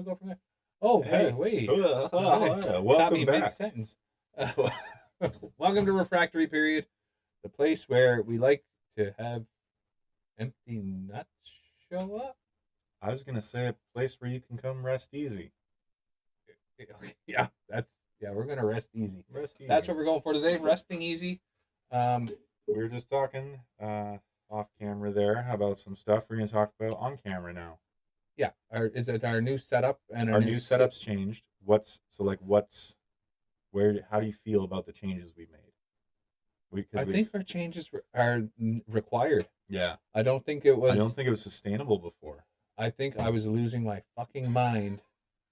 go from there. Oh, hey, Hey, wait. Hey, caught welcome me back. mid-sentence. Welcome to Refractory Period, the place where we like to have empty nuts show up. I was gonna say a place where you can come rest easy. Yeah, we're gonna rest easy. Rest That's easy. what we're going for today, resting easy. Um, We were just talking off camera there about some stuff we're gonna talk about on camera now. yeah, is it our new setup and our Our new new setup's changed. How do you feel about the changes we made? I Because we've think our changes are required. Yeah, I don't think it I don't was. think it was sustainable before. I think I was losing my fucking mind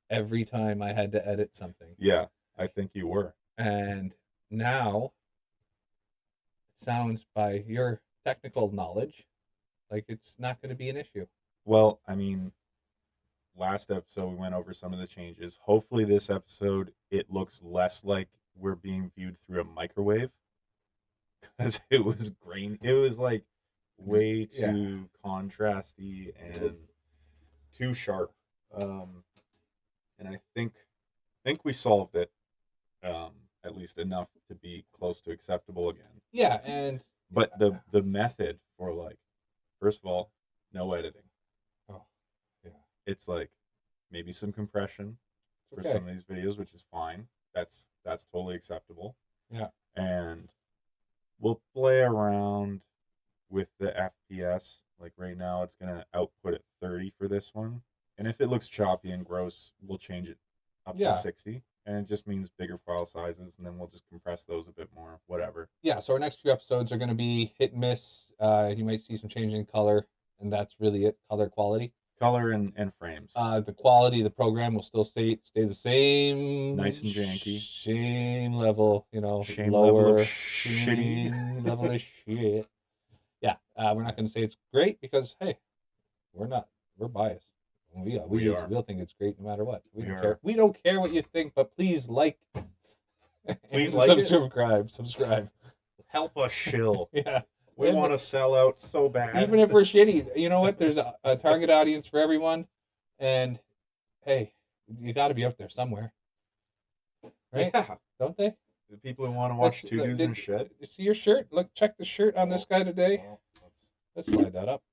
every time I had to edit something. Yeah, I think you were. And now it sounds, by your technical knowledge, like it's not going to be an issue. Well, I mean, last episode we went over some of the changes. Hopefully this episode it looks less like we're being viewed through a microwave because it was grain. It was like way Yeah. too contrasty and too sharp. Um, and I think we solved it um, at least enough to be close to acceptable again. Yeah. And But the method for like first of all, no editing. oh, yeah. It's like maybe some compression for It's okay. some of these videos, which is fine. That's totally acceptable. Yeah. And we'll play around with the FPS. Like right now, it's gonna output at 30 for this one. And if it looks choppy and gross, we'll change it up to Yeah. 60. And it just means bigger file sizes, and then we'll just compress those a bit more. Whatever. Yeah. So our next few episodes are going to be hit and miss. You might see some change in color, and that's really it. Color quality. Color and frames. The quality of the program will still stay the same. Nice and janky. Same level, Shame level of lower. shitty. Same level of shit. Yeah, we're not going to say it's great because hey, we're not. We're biased. We are. We'll think it's great no matter what. We We don't are. care. We don't care what you think, but please like. Please and like it. Subscribe. Help us shill. Yeah. We want to sell out so bad. Even if we're shitty, you know what? There's a target audience for everyone, and hey, you got to be up there somewhere, right? Yeah. Don't they? The people who want to watch two dudes and shit. You see your shirt? Look, check the shirt on this guy today. Well, Let's slide that up.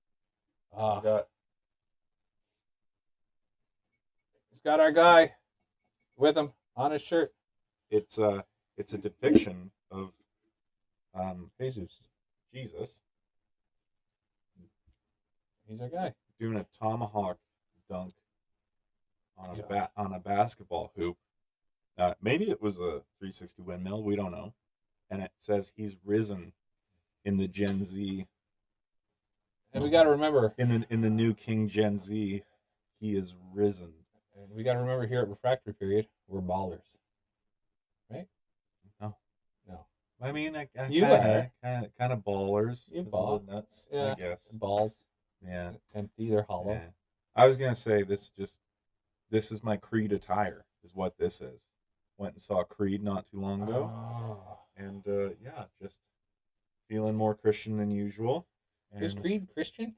He's got our guy with him on his shirt. it's a depiction of Jesus. He's our guy. Doing a tomahawk dunk on a basketball hoop. Maybe it was a 360 windmill. We don't know. And it says he's risen in the Gen Z. And we got to remember in the new King Gen Z, he is risen. And we got to remember here at Refractory Period, we're ballers, right? No. I mean, I you kind of ballers. You ball nuts, yeah. I guess. Balls. Yeah. Empty. They're hollow. Yeah. I was gonna say this is my Creed attire. Is what this is. Went and saw Creed not too long ago, and yeah, just feeling more Christian than usual. And is Creed Christian?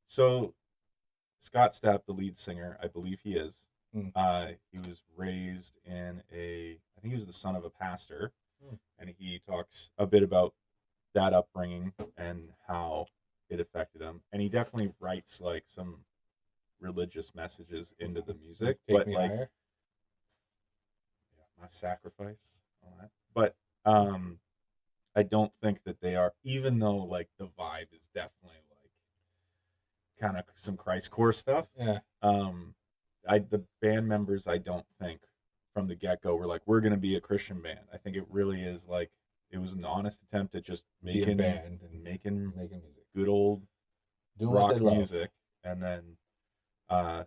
So, Scott Stapp, the lead singer, I believe he is. Mm. He was raised in I think he was the son of a pastor, and he talks a bit about that upbringing and how it affected him. And he definitely writes like some religious messages into the music, but like higher. My sacrifice, all that. But I don't think that they are, even though like the vibe is definitely like kind of some Christ core stuff. Yeah. The band members, I don't think from the get go were like, we're gonna be a Christian band. I think it really is like it was an honest attempt at just making band and making music, good old rock music, and then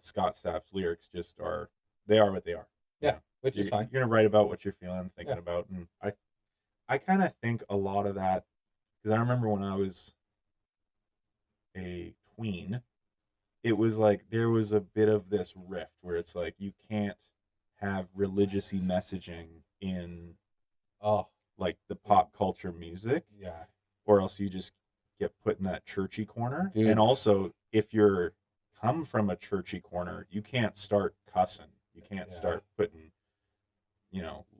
Scott Stapp's lyrics just are what they are. Yeah, which is fine. You're gonna write about what you're feeling, thinking about, and I kind of think a lot of that because I remember when I was a tween, it was like there was a bit of this rift where it's like you can't have religious-y messaging in like the pop culture music, or else you just get put in that churchy corner. Dude. And also, if you're come from a churchy corner, you can't start cussing. You can't Yeah. start putting,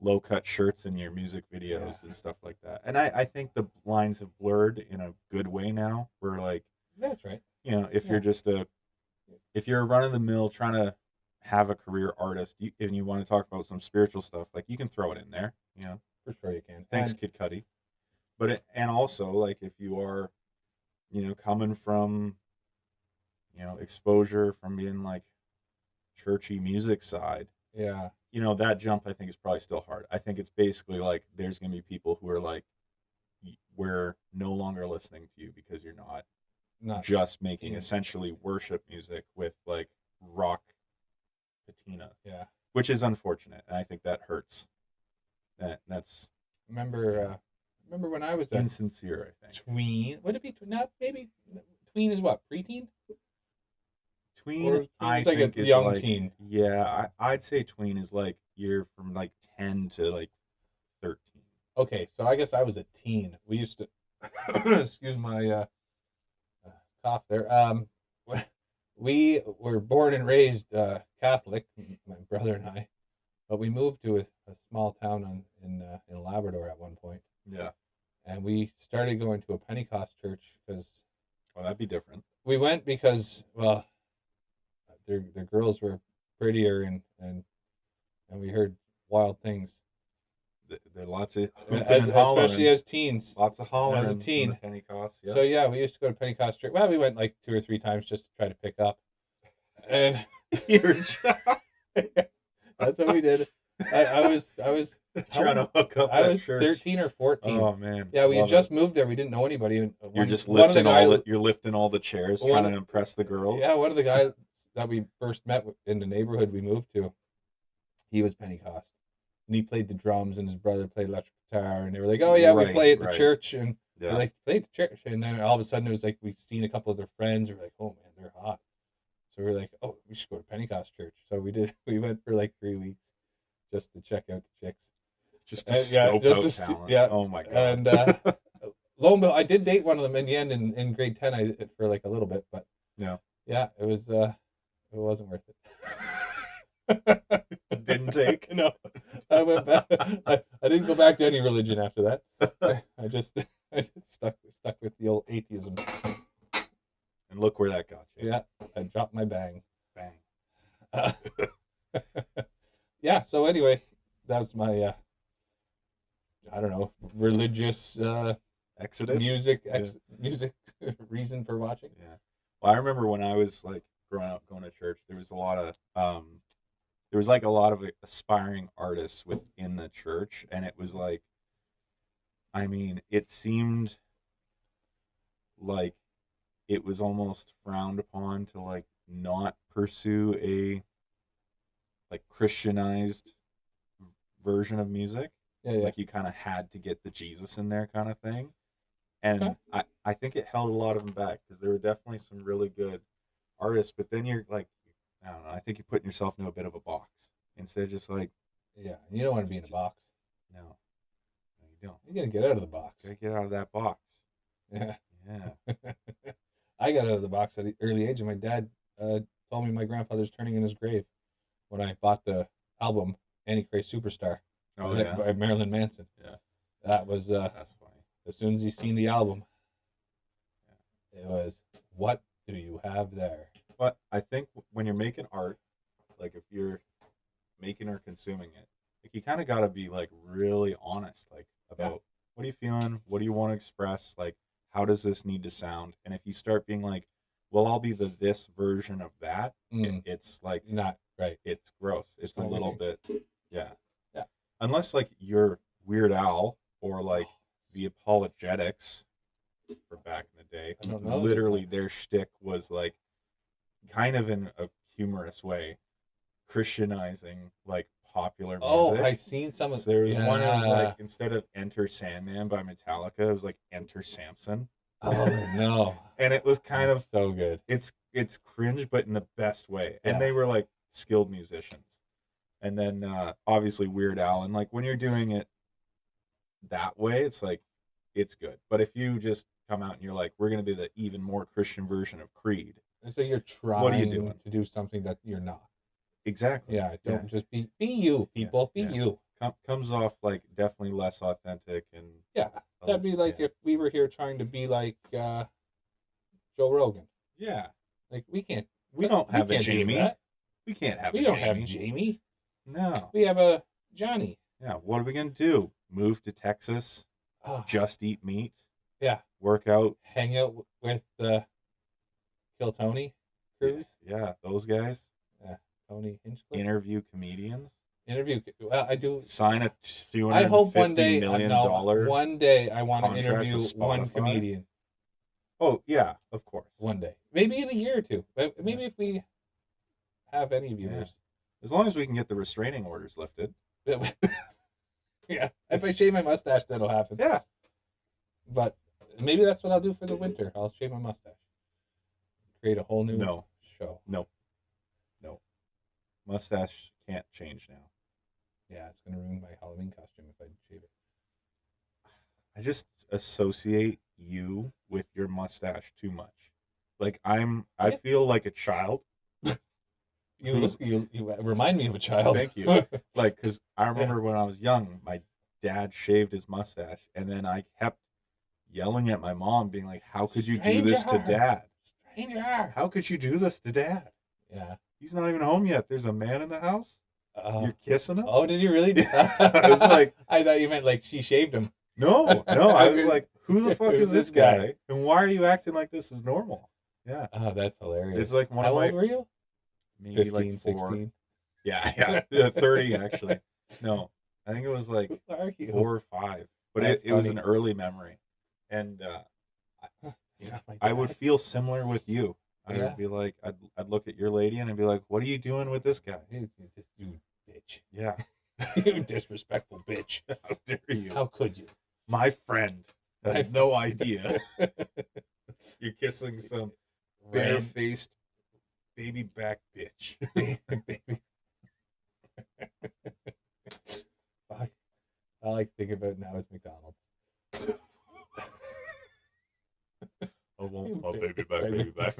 low cut shirts in your music Yeah. videos and stuff like that. And I think the lines have blurred in a good way now. Where like, That's right. if Yeah. you're just if you're a run of the mill trying to have a career artist, and you want to talk about some spiritual stuff, like you can throw it in there. For sure you can. Thanks, And Kid Cudi. And also like if you are, coming from, exposure from being like churchy music side, yeah, that jump I think is probably still hard. I think it's basically like there's gonna be people who are like, we're no longer listening to you because you're not not just making in, essentially worship music with like rock patina, yeah. which is unfortunate, and I think that hurts. That's Remember, yeah, remember when I was a insincere. I think tween? Would it be not maybe tween is what preteen tween. or tween I is like a think is young like, teen? yeah, I'd say tween is like you're from like 10 to like 13. Okay, so I guess I was a teen. We used to excuse my uh, cough there. We were born and raised Catholic, my brother and I, but we moved to a small town in Labrador at one point, Yeah, and we started going to a Pentecost church because well, that'd be different. we went because well, their girls were prettier and we heard wild things. There are lots of hooping As and especially hollering. as teens, Lots of as a hollering in the teen. Pentecost. Yeah. So yeah, we used to go to Pentecost church. Well, we went like 2 or 3 times just to try to pick up, and You're that's what we did. I was trying to hook up I that was church. 13 or 14. Oh man. Yeah, we had Love just it. moved there. We didn't know anybody. And You're just one of the lifting guys, you're lifting all the chairs, one trying to impress the girls. yeah, one of the guys that we first met in the neighborhood we moved to, he was Pentecost, and he played the drums, and his brother played electric guitar, and they were like, "Oh yeah, we play at the Right. church," and Yeah. we're like, "Play at the church," and then all of a sudden it was like we seen a couple of their friends. We're like, "Oh man, they're hot," so we're like, "Oh, we should go to Pentecost church." So we did. We went for like 3 weeks just to check out the chicks. Just to scope out talent. Yeah. Oh my god. And lo and behold, I did date one of them in the end in grade 10. I for like a little bit, but yeah, it was it wasn't worth it. Didn't take. No, I went back. I didn't go back to any religion after that. I just stuck with the old atheism. And look where that got you. Yeah, I dropped my bang. Bang. Yeah. So anyway, that was my I don't know, religious Exodus music reason for watching. Yeah. Well, I remember when I was like growing up going to church, there was a lot of aspiring artists within the church, and it was like, I mean, it seemed like it was almost frowned upon to like not pursue a like Christianized version of music. Yeah. Like you kind of had to get the Jesus in there kind of thing. And I think it held a lot of them back because there were definitely some really good artists, but then you're like, I don't know, I think you're putting yourself into a bit of a box instead of just like, yeah, you don't want to be in a box. No, you don't. You gotta get out of the box. You gotta get out of that box. Yeah. Yeah. I got out of the box at an early age, and my dad told me my grandfather's turning in his grave when I bought the album Antichrist Superstar by Marilyn Manson. Yeah. That was that's funny. As soon as he seen the album, it was, what do you have there? But I think when you're making art, like if you're making or consuming it, like you kind of got to be like really honest, like about what are you feeling, what do you want to express, like how does this need to sound, and if you start being like, well, I'll be this version of that, it's like not right. It's gross. It's a little bit, yeah. Yeah. Unless like you're Weird Al or like the Apologetics for back in the day. I don't know. Literally, their shtick was like, kind of in a humorous way, Christianizing like popular music. Oh, I've seen some of. So there was one that was like, instead of "Enter Sandman" by Metallica, it was like "Enter Samson." Oh no! And it was kind of so good. It's cringe, but in the best way. Yeah. And they were like skilled musicians. And then obviously Weird Al, and like when you're doing it that way, it's like it's good. But if you just come out and you're like, we're gonna be the even more Christian version of Creed, So you're What are you trying doing? to do something that you're not. Exactly. Yeah, don't just be you, Yeah, people. Be yeah. you. Comes off like definitely less authentic and Yeah, that'd be like yeah. if we were here trying to be like Joe Rogan. Yeah. Like we can't. We don't We have a can't do Jamie. that. We can't have We a don't have Jamie. Jamie. No. We have a Johnny. Yeah. What are we gonna do? Move to Texas? Oh, Just eat meat? yeah. Work out? Hang out with the Kill Tony crews. Yeah, those guys. Yeah, Tony Hinchcliffe. Interview comedians. Interview. Well, I do. Sign a I hope one $250 day. million No, dollar one day I want to contract interview with one Spotify? comedian. Oh yeah, of course. One day, maybe in a year or two. Maybe if we have any viewers. As long as we can get the restraining orders lifted. Yeah, if I shave my mustache, that'll happen. Yeah. But maybe that's what I'll do for the winter. I'll shave my mustache. Create a whole new show. No. Mustache can't change now. Yeah, it's gonna ruin my Halloween costume if I shave it. I just associate you with your mustache too much. Like I feel like a child. You remind me of a child. Thank you. Like, because I remember when I was young, my dad shaved his mustache, and then I kept yelling at my mom, being like, "How could you do this to Dad? Stranger! How could you do this to Dad? Yeah. He's not even home yet. There's a man in the house. You're kissing him." Oh, did you really? I was like, I thought you meant like she shaved him. No. I was like, who the fuck is this guy? And why are you acting like this is normal? Yeah. Oh, that's hilarious. It's like How old were you? Maybe 15, like 4. 16. Yeah, 30 actually. No, I think it was like Who are you? 4 or 5. But That's it was funny. an early memory, and It's not my I dad. would feel similar with you. I Yeah. would be like, I'd look at your lady and I'd be like, "What are you doing with this guy?" You bitch. Yeah. You disrespectful bitch. How dare you? How could you? My friend has no idea you're kissing some bare-faced baby back bitch. Baby. Fuck. I like to think about it now as McDonald's. I want my baby back.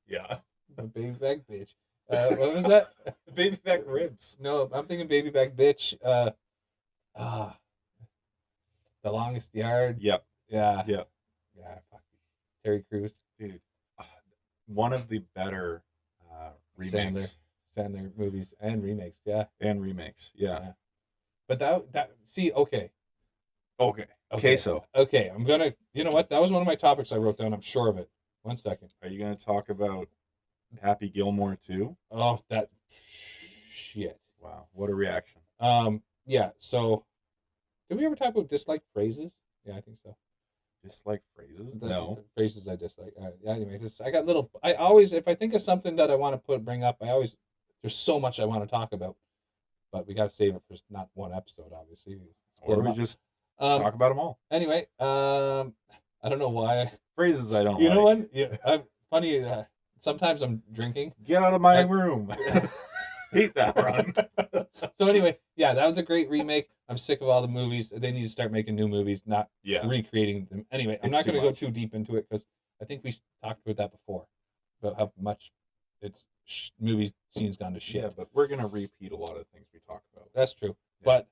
Yeah. My baby back bitch. What was that? Baby back ribs. No, I'm thinking baby back bitch. The Longest Yard. Yep. Yeah. Yep. Yeah. Fuck. Terry Crews. Dude, one of the better remakes. Sandler movies and remakes. Yeah. And remakes. Yeah. But that see, okay. Queso. Okay, I'm gonna. You know what? That was one of my topics I wrote down. I'm sure of it. 1 second. Are you gonna talk about Happy Gilmore too? Oh, that shit. Wow, what a reaction. Yeah. So, did we ever talk about disliked phrases? Yeah, I think so. Dislike phrases? The phrases I dislike. Anyway, I got little. I always, if I think of something that I want to bring up, there's so much I want to talk about, but we got to save it for not one episode, obviously. Or we just talk about them all. Anyway, I don't know why. Phrases I don't You like. know what? Yeah, I'm funny. Sometimes I'm drinking. Get out of my room. Hate that run. So anyway, yeah, that was a great remake. I'm sick of all the movies. They need to start making new movies, not recreating them. Anyway, I'm not going to go too deep into it because I think we talked about that before, about how much movie scene's gone to shit. Yeah, but we're going to repeat a lot of things we talked about. That's true. Yeah. But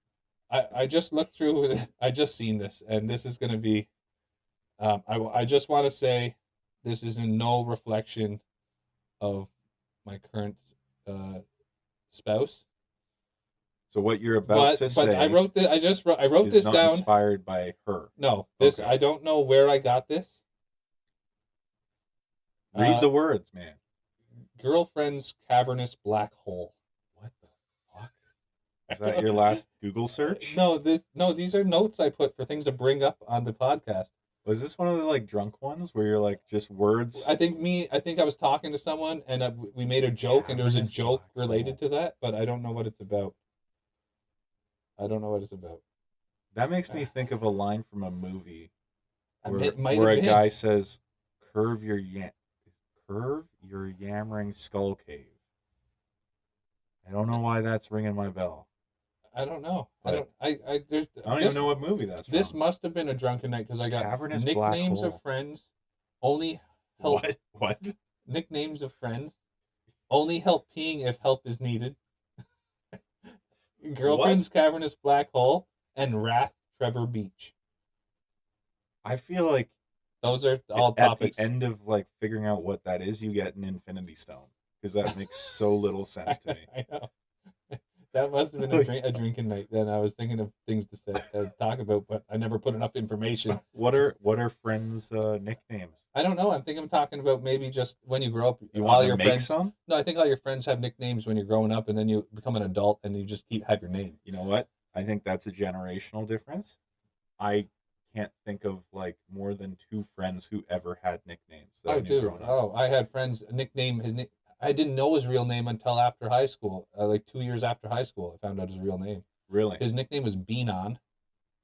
I just looked through. I just seen this, and this is going to be. I just want to say, this is in no reflection of my current spouse. So what you're about to say, but I wrote this. I wrote this down. Inspired by her. No, this I don't know where I got this. Read the words, man. Girlfriend's cavernous black hole. What the fuck? Is that your last Google search? No, these are notes I put for things to bring up on the podcast. Was this one of the like drunk ones where you're like just words? I think I was talking to someone and we made a joke and there was a joke related to that, but I don't know what it's about. That makes me think of a line from a movie where a guy says, curve your yammering skull cave." I don't know why that's ringing my bell. I don't know. But I don't even know what movie that's from. This must have been a drunken night because I got Cavernous nicknames black hole. of friends. Only help. What? Nicknames of friends. Only help peeing if help is needed. What? Girlfriend's cavernous black hole and Wrath Trevor Beach. I feel like Those are all at the topics. end of like figuring out what that is, you get an Infinity Stone because that makes so little sense to me. I know. That must have been Like, a drinking night. Then I was thinking of things to say, talk about, but I never put enough information. what are friends' nicknames? I don't know. I think I'm talking about maybe just when you grow up, You want all to your make friends. some? No, I think all your friends have nicknames when you're growing up, and then you become an adult, and you just keep have your name. You know what? I think that's a generational difference. I can't think of like more than two friends who ever had nicknames that I Oh, knew dude. growing up. Oh, I had friends. A nickname. I didn't know his real name until after high school. Like 2 years after high school, I found out his real name. Really? His nickname was Bean On.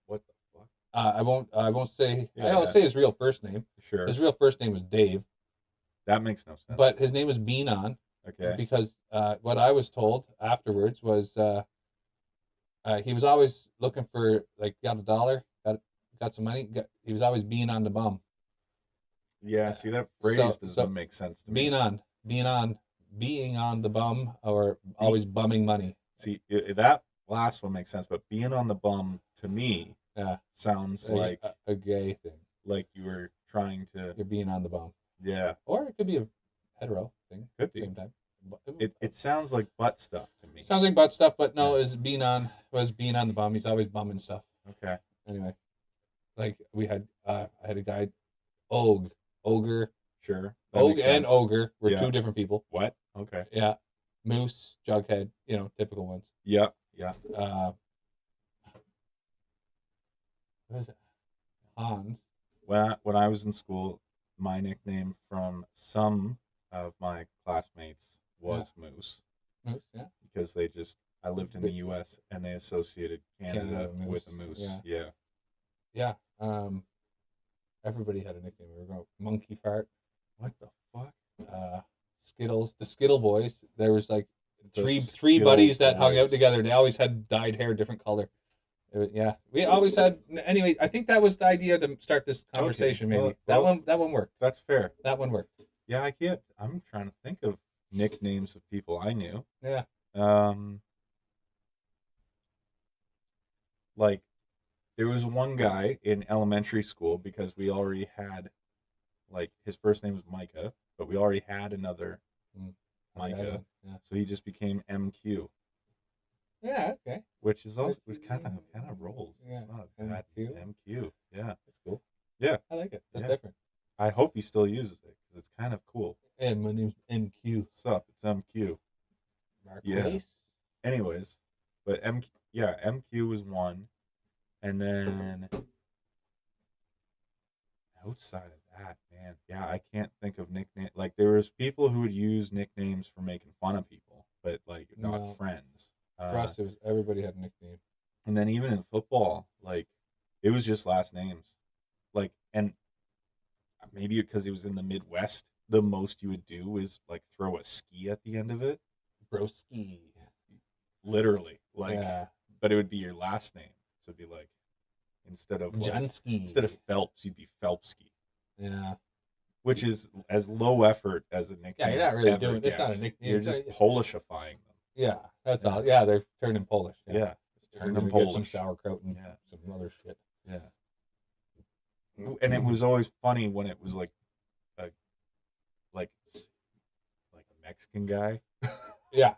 What the fuck? I won't. I won't say. Yeah, I won't yeah, say his real first name. sure. His real first name was Dave, That makes no sense. but his name was Bean On Okay. because what I was told afterwards was he was always looking for like got a dollar, got some money. He was always being on the bum. Yeah, Uh, see that phrase so doesn't make sense to me. being on, being on, being on the bum, or Be, always bumming money. see that last one makes sense, but being on the bum to me Yeah, sounds a gay thing. like you were trying to. You're being on the bum, Yeah, or it could be a hetero thing could at the be. same time. It sounds like butt stuff to me. Sounds like butt stuff, but no, Yeah. is being on was being on the bum. He's always bumming stuff. Okay. Anyway, like we had, I had a guy, Ogre, Sure. That Og makes and sense. Ogre were Yeah. two different people. What? Okay. Yeah, Moose, Jughead, typical ones. Yeah. Yeah. Uh, what was it? Hans. When I was in school, my nickname from some of my classmates Yeah, was Moose Moose. Yeah, because I lived in the U.S. and they associated Canada Moose. with a moose. Yeah, Yeah. yeah. Everybody had a nickname. We were going Monkey Fart. What the fuck? Skittles. The Skittle Boys. There was like The three Skittles buddies that hung out boys. together. They always had dyed hair, different color. Yeah, we always had. Anyway, I think that was the idea to start this conversation. Okay. Maybe Well, that one worked. that's fair. That one worked. Yeah, I can't. I'm trying to think of nicknames of people I knew. Yeah. Um, like there was one guy in elementary school because we already had like his first name was Micah, but we already had another Mm. Micah, Yeah. so he just became MQ, Yeah. Okay. which is also was kind of rolls. Yeah. It's not a bad MQ. MQ. Yeah, That's cool. yeah, I like it. That's yeah. different. I hope he still uses it because it's kind of cool. Hey, my name's MQ. What's up? It's MQ. Yeah. Marquez. Anyways, but MQ was one, and then outside of that, man, yeah, I can't think of nickname. Like there was people who would use nicknames for making fun of people, but like not No. friends. For us, it was everybody had a nickname. And then even in football, like it was just last names. Like, and maybe because it was in the Midwest, the most you would do is like throw a ski at the end of it, Broski. literally. Like, Yeah. but it would be your last name, so it'd be like Jansky. instead of Phelps, you'd be Phelpsky, Yeah. which is as low effort as a nickname. Yeah, you're not really ever doing. It's not a gets. nickname. You're just Polishifying them. Yeah, that's Yeah. all. Yeah, they're turning Polish. Yeah, Turning them them get some Polish. sauerkraut and Yeah. some other shit. Yeah. And it was always funny when it was like a like a Mexican guy. Yeah.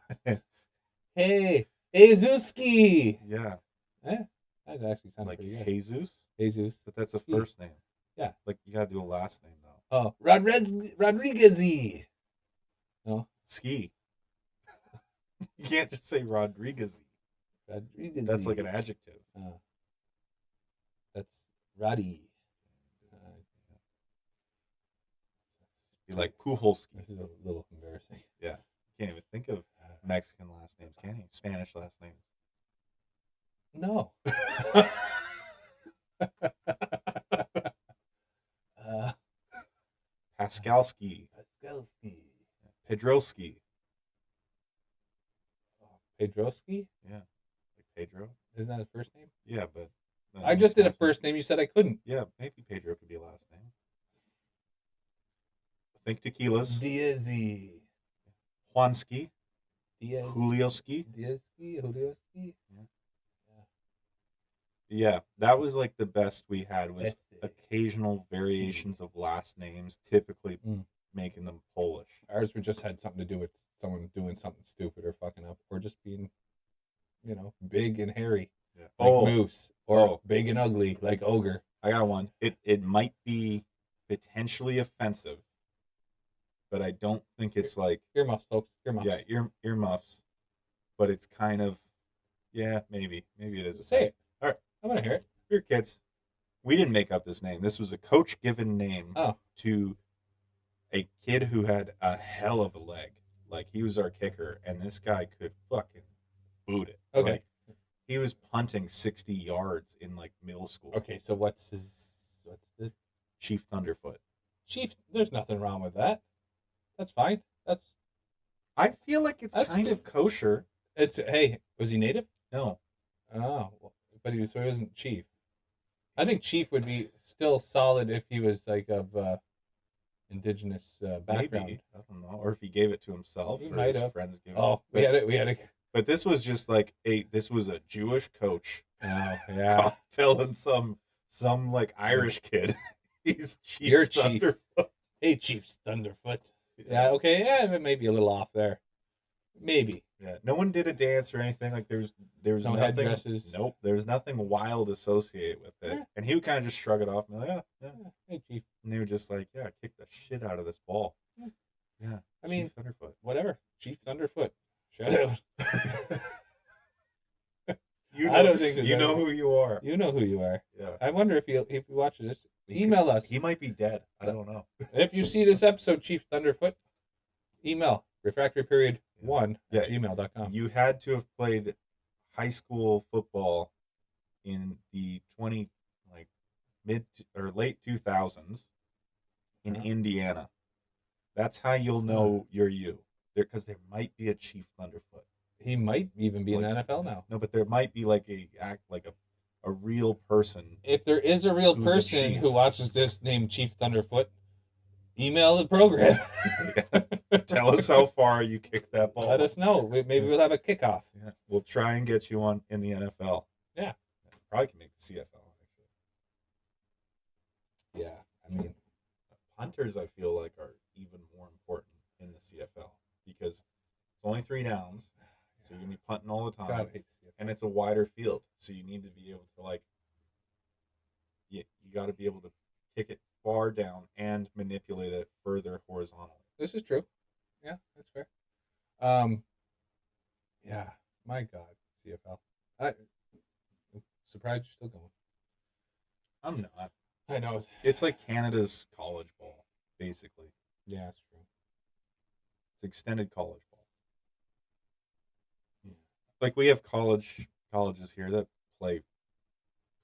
Hey, Zuski. Yeah, Eh, that actually sounded like pretty good. Jesus, Jesus. but that's a Ski. first name. Yeah. Like you gotta do a last name though. Oh, Rodriguez. No, Ski. You can't just say Rodriguez. Rodriguez. That's like an adjective. That's Roddy. Be like Puholski. This is a little embarrassing. Yeah. Can't even think of Mexican last names, can you? Spanish last names. No. Paskalski. Paskalski. Pedroski. Pedroski? Yeah. Like Pedro. Isn't that his first name? Yeah, but I just did a first name. You said I couldn't. Yeah, maybe Pedro could be a last name. think tequilas. Diazzi. Juanski, Diaz. Julioski. Diazzi. Julioski. Yeah, that was like the best we had was Esse. occasional variations of last names, typically Mm. making them Polish. Ours would just had something to do with someone doing something stupid or fucking up, or just being, big and hairy Yeah. like Moose, or big and ugly like Ogre. I got one. It might be potentially offensive, but I don't think it's like Earmuffs, folks. Earmuffs. yeah, earmuffs. But it's kind of maybe it is. Say it. All right, I want to hear it. here, kids. We didn't make up this name. This was a coach given name to a kid who had a hell of a leg. Like he was our kicker, and this guy could fucking boot it. Okay. Like, he was punting 60 yards in like middle school. Okay, so what's the Chief Thunderfoot? Chief? There's nothing wrong with that. That's fine. I feel like it's kind of kosher. Hey, was he native? No. Oh, but he wasn't Chief. I think Chief would be still solid if he was like of indigenous background. Maybe. I don't know, or if he gave it to himself, He or might his have. friends gave it. Oh, we had it. But this was just like this was a Jewish coach. Oh yeah, telling some like Irish kid, he's Chief. You're Thunderfoot. Chief. Hey, Chief Thunderfoot. Yeah. Okay. Yeah, it may be a little off there. Maybe. Yeah. No one did a dance or anything. Like there was no nothing. Headdresses. Nope. There was nothing wild associated with it. Yeah. And he would kind of just shrug it off and be like, yeah. Hey, Chief. And they were just like, yeah, kick the shit out of this ball. Yeah. I mean, Chief Thunderfoot. Whatever. Chief Thunderfoot. Shout out. I don't think you know who you are. You know who you are. Yeah. I wonder if he watches this. Email us. He might be dead. I don't know. If you see this episode, Chief Thunderfoot, email refractoryperiod1@gmail.com. You had to have played high school football in the mid or late 2000s in Indiana. That's how you'll know you're you. Because there might be a Chief Thunderfoot. He might even be in the NFL now. No, but there might be like a real person. If there is a real person who watches this named Chief Thunderfoot, email the program. Tell us how far you kicked that ball. Let us know. Maybe we'll have a kickoff. Yeah. We'll try and get you in the NFL. Yeah. Probably can make the CFL, actually. Yeah. I mean, punters, I feel like, are even more important in the CFL because it's only 3 downs. So you're going to be punting all the time. God, and it's a wider field. So you need to be able to, you got to be able to kick it far down and manipulate it further horizontally. This is true. Yeah, that's fair. Yeah, my God, CFL. I'm surprised you're still going. I'm not. I know. It's like Canada's college ball, basically. Yeah, that's true. It's extended college ball. Yeah. Like we have colleges here that play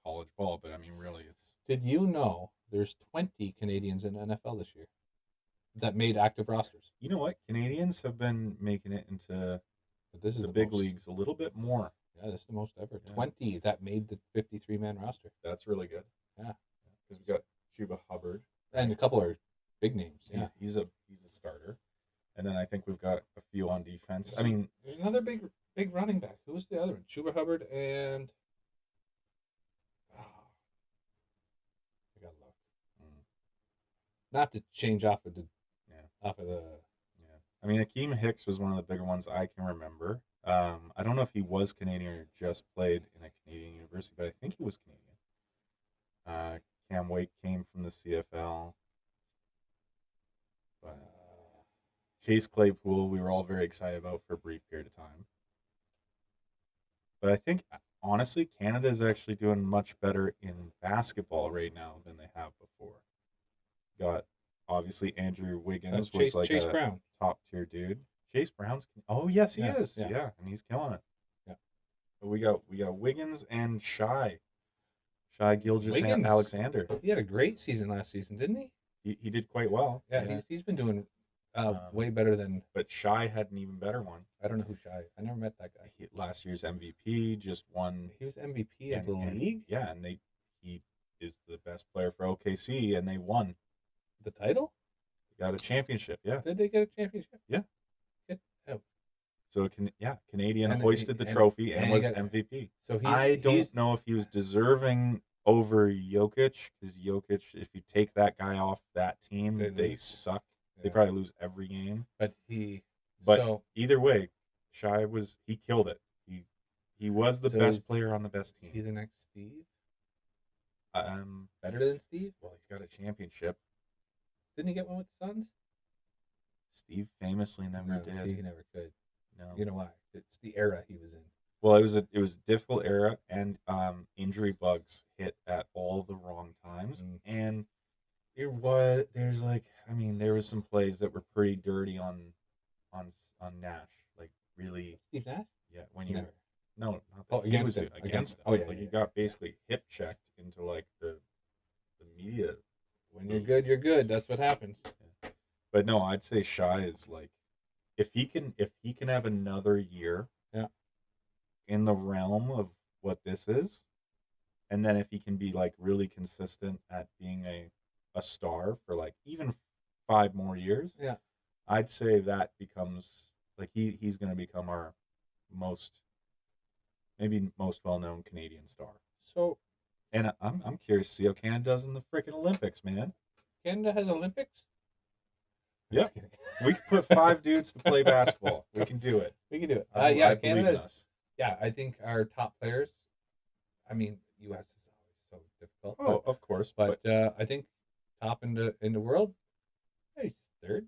college ball, but I mean, really, it's. Did you know there's 20 Canadians in the NFL this year that made active rosters? You know what? Canadians have been making it into this is the big leagues a little bit more. Yeah, this is the most ever. Yeah. 20 that made the 53-man roster. That's really good. Yeah. Because we got Chuba Hubbard. And a couple are big names. Yeah. He's a starter. And then I think we've got a few on defense. There's another big running back. Who was the other one? Chuba Hubbard and I gotta look. Not to change off of the. Yeah. I mean, Akeem Hicks was one of the bigger ones I can remember. I don't know if he was Canadian or just played in a Canadian university, but I think he was Canadian. Cam Wake came from the CFL. But Chase Claypool, we were all very excited about for a brief period of time. But I think, honestly, Canada is actually doing much better in basketball right now than they have before. Got, obviously, Andrew Wiggins was like Chase a Brown. top-tier dude. Chase Brown's... Oh, yes, he is. Yeah, and he's killing it. Yeah. But we got Wiggins and Shai Gilgeous-Alexander. He had a great season last season, didn't he? He did quite well. Yeah, he's been doing way better than. But Shai had an even better one. I don't know who Shai. I never met that guy. Last year's MVP, just won. He was MVP of the league. Yeah, and he is the best player for OKC, and they won the title. got a championship. Yeah, Did they get a championship? yeah. Get out. So Canadian And hoisted the trophy and and he was got MVP. so I he's don't know if he was deserving over Jokic, because Jokic, if you take that guy off that they team, they lose. suck. They Yeah. probably lose every game. But he But so either way, he killed it. He was the so best player on the best is he team. the next Steve? Um, Better than Steve? well, he's got a championship. Didn't he get one with the Suns? Steve famously never No, did. he never could. No. You know why? It's the era he was in. Well, it was a difficult era, and injury bugs hit at all the wrong times, and there's like, I mean, there was some plays that were pretty dirty on Nash, like really. Steve Nash? Yeah, when you Never. no, not that Oh, he against was him. against him. Oh, yeah, like yeah, he got basically hip checked into like the media. When you're good, you're good. That's what happens. Yeah. But no, I'd say Shy is like, if he can have another year, Yeah, in the realm of what this is, and then if he can be like really consistent at being a star for like even 5 more years, yeah. I'd say that becomes like he's going to become our most maybe most well known Canadian star. So And I'm curious to see how Canada does in the freaking Olympics, man. Canada has Olympics? Yep. We could put 5 dudes to play basketball. We can do it. We can do it. I Yeah, believe in Canada. us. Yeah, I think our top players. I mean, U.S. is always so difficult. Oh, of course. But I think top in the world, he's third.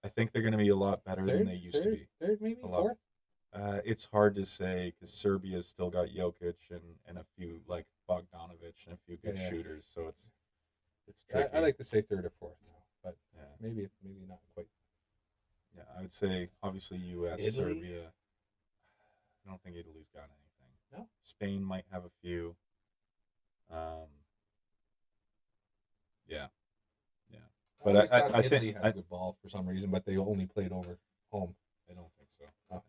I think they're going to be a lot better than they used to be. Third, maybe A lot. fourth. It's hard to say because Serbia's still got Jokic and a few like Bogdanovic and a few good shooters, so it's tricky. I like to say third or fourth now, but Yeah. maybe not quite. Yeah, I would say obviously U.S., Italy? Serbia. I don't think Italy's got anything. No. Spain might have a few. Yeah. But always I thought Italy think had good ball for some reason, but they only played over home. I don't think so. Oh.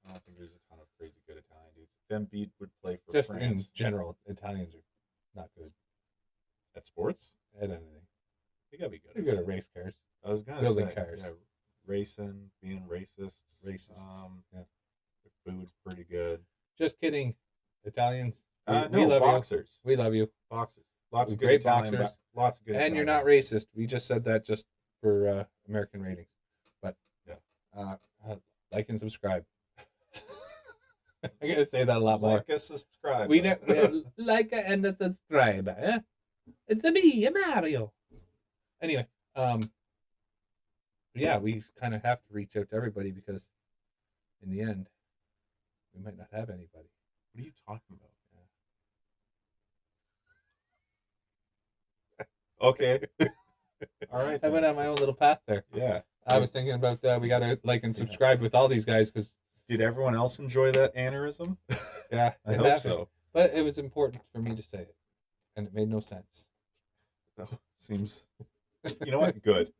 I don't think there's a ton of crazy good Italian dudes. Embiid would play for Just France. in general, Italians are not good At sports, at anything. they gotta be good. They're good at race cars. I was gonna building say, cars. yeah, racing, being racists. Yeah. Their food's pretty good. Just kidding, Italians. We No, love boxers. you. We love you. Boxers. Lots of good Great Italian boxers. lots of good. And you're Italian not racist. We just said that just for American ratings. But Yeah. Like and subscribe. I'm gonna say that a lot more. Like us, subscribe. We like and subscribe. Eh? It's a me, a Mario. Anyway, yeah, we kind of have to reach out to everybody because, in the end, we might not have anybody. What are you talking about? Okay. All right. I went on my own little path there. Yeah. I was thinking about we got to like and subscribe with all these guys because. Did everyone else enjoy that aneurysm? Yeah, I hope so. But it was important for me to say it, and it made no sense. Oh, seems. You know what? Good.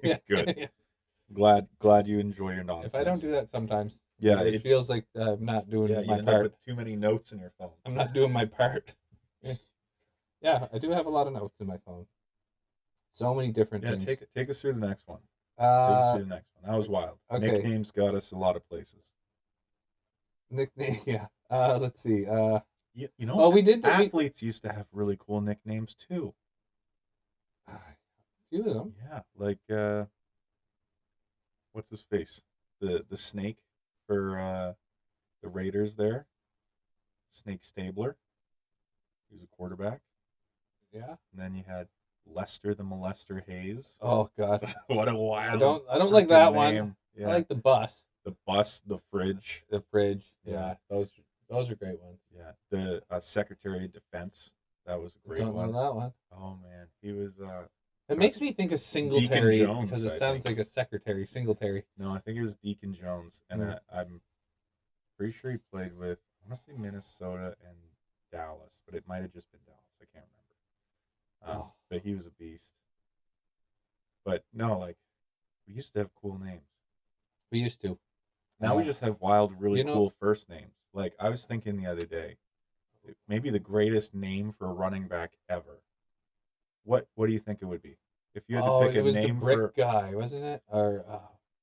Yeah. Good. Yeah. Glad you enjoy your nonsense. If I don't do that sometimes, yeah, it feels like I'm not doing you my end part. up with too many notes in your phone. I'm not doing my part. Yeah, I do have a lot of notes in my phone. So many different things. Take us through the next one. Take us through the next one. That was wild. Okay. Nicknames got us a lot of places. Nickname, yeah. Let's see. You know, oh, we did. Athletes used to have really cool nicknames too. A few of them. Yeah, like what's his face? The snake for the Raiders there. Snake Stabler. He was a quarterback. Yeah. And then you had Lester the Molester Hayes. Oh God. What a wild. I don't like that name. one. Yeah. I like the bus. The bus, the fridge. The fridge. Yeah. Those are great ones. Yeah. The Secretary of Defense. That was a great Don't one. know that one. Oh man, he was. It makes me think of Singletary Jones, because it I sounds think. like a secretary. Singletary. No, I think it was Deacon Jones, and Mm. I'm pretty sure he played with, I want to say Minnesota and Dallas, but it might have just been Dallas. I can't remember. But he was a beast. But no, like we used to have cool names. We used to. Now we just have wild, really you know- cool first names. Like I was thinking the other day, maybe the greatest name for a running back ever. What do you think it would be? If you had to Oh, pick it a was the name brick for guy, wasn't it? Or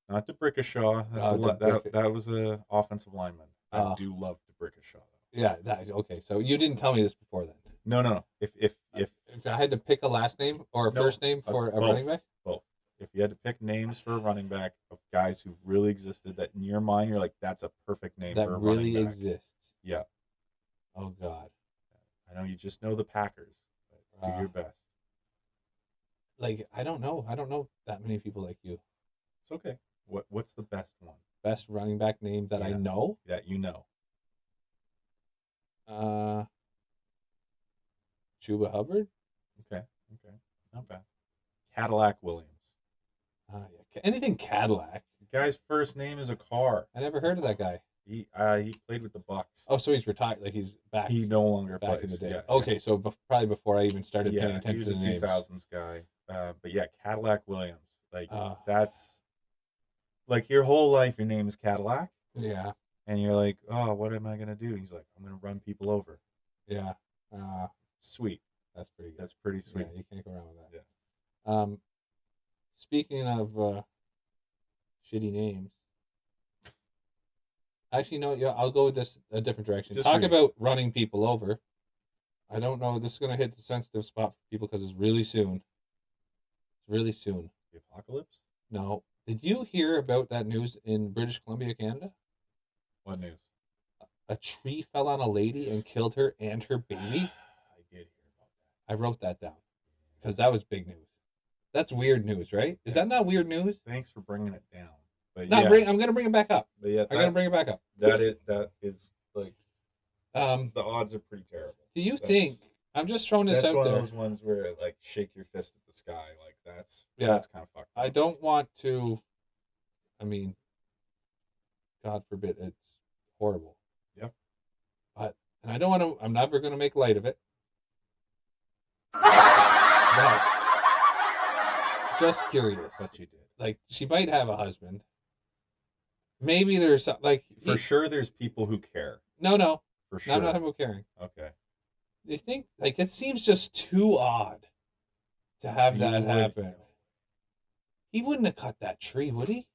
not DeBrickashaw, that's a lot. DeBrick. That was a offensive lineman. I Uh, do love DeBrickashaw though. yeah. That okay. So you didn't tell me this before then. No, no, no. If I had to pick a last name or a no, first name for a both, running back, both. If you had to pick names for a running back of guys who really existed, that in your mind you're like, that's a perfect name that for a running really back. exists. Yeah, Oh God. I know you just know the Packers. But do Uh, your best. like I don't know. I don't know that many people like you. It's okay. What's the best one? Best running back name that I Yeah, know. that you know. Uh, Chuba Hubbard. Okay, okay, not bad. Cadillac Williams. Yeah. Anything Cadillac. The guy's first name is a car. I never heard of that guy. He played with the Bucks. Oh, so he's retired. Like he's back He no longer back in the plays. day. Yeah, Okay, so probably before I even started paying yeah. He attention was to a the names. 2000s guy. But yeah, Cadillac Williams. Like Uh, that's like your whole life. Your name is Cadillac, yeah, and you're like, oh, what am I gonna do? He's like, I'm gonna run people over. yeah. Uh, Sweet. that's pretty good. That's pretty Yeah, sweet. you can't go wrong with that. Yeah. Speaking of shitty names, actually, no. Yeah, I'll go with this a different direction. Just Talk read. about running people over. I don't know. This is gonna hit the sensitive spot for people because it's really soon. It's really soon. The apocalypse. No. Did you hear about that news in British Columbia, Canada? What news? A tree fell on a lady and killed her and her baby. I did hear about I wrote that down because that was big news. That's weird news, right? Is that not weird news? that. Thanks for bringing it down. But Not yeah, bring. I'm gonna bring it back up. but yeah, I'm gonna bring it back up. that is like The odds are pretty terrible. Do you That's- think? I'm just throwing this That's out one there. of those ones where like shake your fist at the sky. Like that's Yeah. that's kind of fucked. I Up. don't want to. I mean, God forbid, it's horrible. Yep. But and I don't want to. I'm never gonna make light of it. But just curious. But you did. Like she might have a husband. Maybe there's like For sure, there's people who care. no. For No, sure. I'm not talking about caring. Okay. Do you think like it seems just too odd to have You that would- happen? He wouldn't have cut that tree, would he?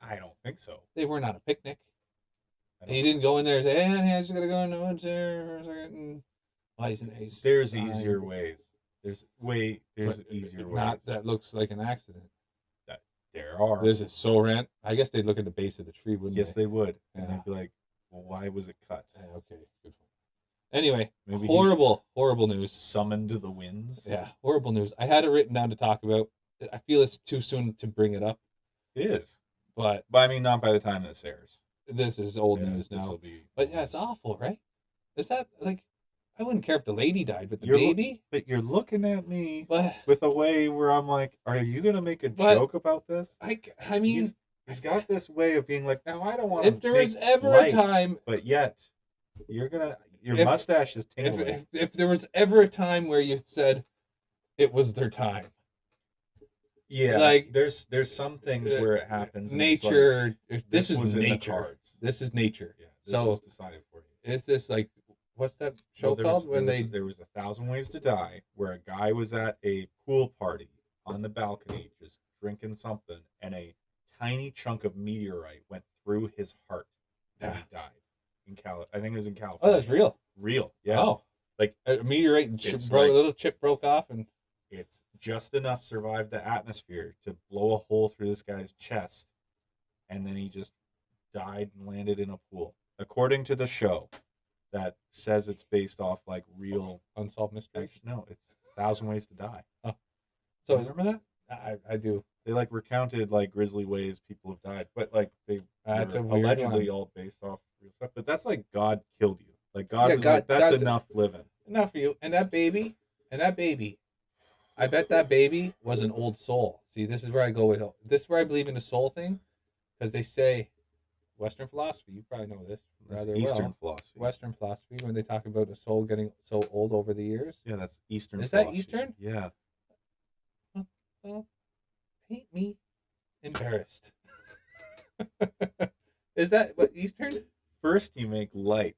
I don't think so. They weren't on a picnic. I And he don't- didn't go in there and say, "Hey, honey, I just gotta go in the woods here for a second." And why isn't he? There's easier ways. There's easier ways. Not that looks like an accident. There are. This is so rant. I guess they'd look at the base of the tree, wouldn't Yes, they would, and Yeah. they'd be like, "Well, why was it cut?" Yeah, okay, good. Anyway, Maybe he horrible news. summoned the winds. Yeah, horrible news. I had it written down to talk about. I feel it's too soon to bring it up, It is. but But I mean, not by the time this airs. this is old Yeah, news now. this'll be- But yeah, it's awful, right? Is that like? I wouldn't care if the lady died, but the You're baby. But you're looking at me But with a way where I'm like, "Are you gonna make a But- joke about this?" I mean, He's got this way of being like, "No, I don't want if to." there was ever light, a time, but yet your If- mustache is if, tingling. if there was ever a time where you said it was their time, Yeah, like, there's some things where it happens. and it's like, nature. If this is was in the nature, cards. this is nature. Yeah, this So- was decided for you. Is this like what's that show Well, called when they? there was 1,000 Ways to Die, where a guy was at a pool party on the balcony just drinking something, and a tiny chunk of meteorite went through his heart, and he died in I think it was in California. Oh, that's real. Real, yeah. Oh, Like, a meteorite it's broke, like- a little chip broke off, and It's just enough survived the atmosphere to blow a hole through this guy's chest, and then he just died and landed in a pool. According to the show, that says it's based off like real. unsolved mysteries. No, it's 1,000 Ways to Die. So Remember that? I do. They like recounted like grisly ways people have died, but like they That's were a weird allegedly one. all based off real stuff. But that's like God killed you. Like God Yeah, was God- like, that's God's- enough living. Enough for you. And that baby. I bet that baby was an old soul. See, this is where I go with this is where I believe in the soul thing, because they say Western philosophy. You probably know this That's rather Eastern well. philosophy. Western philosophy, when they talk about a soul getting so old over the years. Yeah, that's Eastern. Is that philosophy. Eastern? Yeah. Well, paint me embarrassed. Is that what Eastern? First, you make light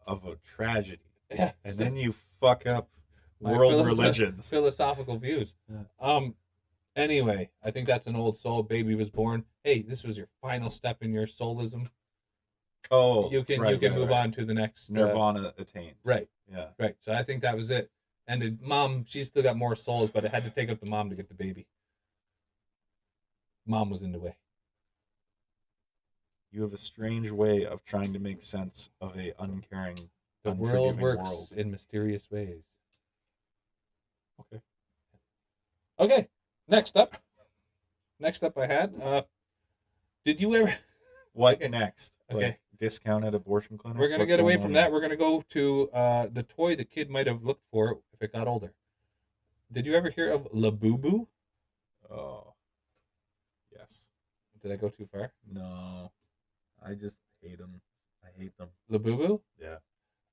of a tragedy, Yeah. and then you fuck up My world philosoph- religions. philosophical views. Yeah. Anyway, I think that's an old soul. Baby was born. Hey, this was your final step in your soulism. Oh, You can move right. on to the next. Nirvana attained. Right, Yeah. right. So I think that was it. And the mom, she's still got more souls, but it had to take up the mom to get the baby. Mom was in the way. You have a strange way of trying to make sense of a uncaring, The world unforgiving works world. in mysterious ways. Okay. Okay, next up. Next up, I had. Did you ever? What Okay, next? okay. Like discounted abortion clinics? We're gonna What's get going away on from that. there? We're gonna go to the toy the kid might have looked for if it got older. Did you ever hear of Labubu? Oh, yes. Did I go too far? No. I just hate them. I hate them. Labubu? Yeah.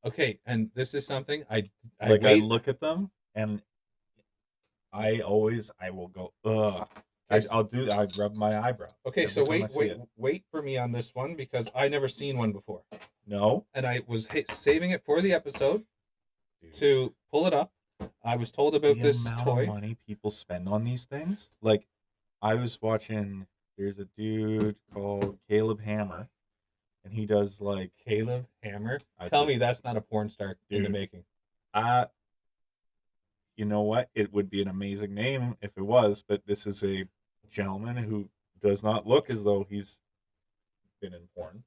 Okay, and this is something I Like I wait. look at them and I will go, ugh. Okay, I rub my eyebrows okay, every so time I see it. wait for me on this one because I never seen one before, No, and I was saving it for the episode dude. to pull it up. I was told about The this amount of toy. money people spend on these things. Like I was watching, there's a dude called Caleb Hammer, and he does like Caleb Hammer. I Tell said, me that's not a porn star in the dude, making. you know what? It would be an amazing name if it was, but this is a gentleman who does not look as though he's been in porn,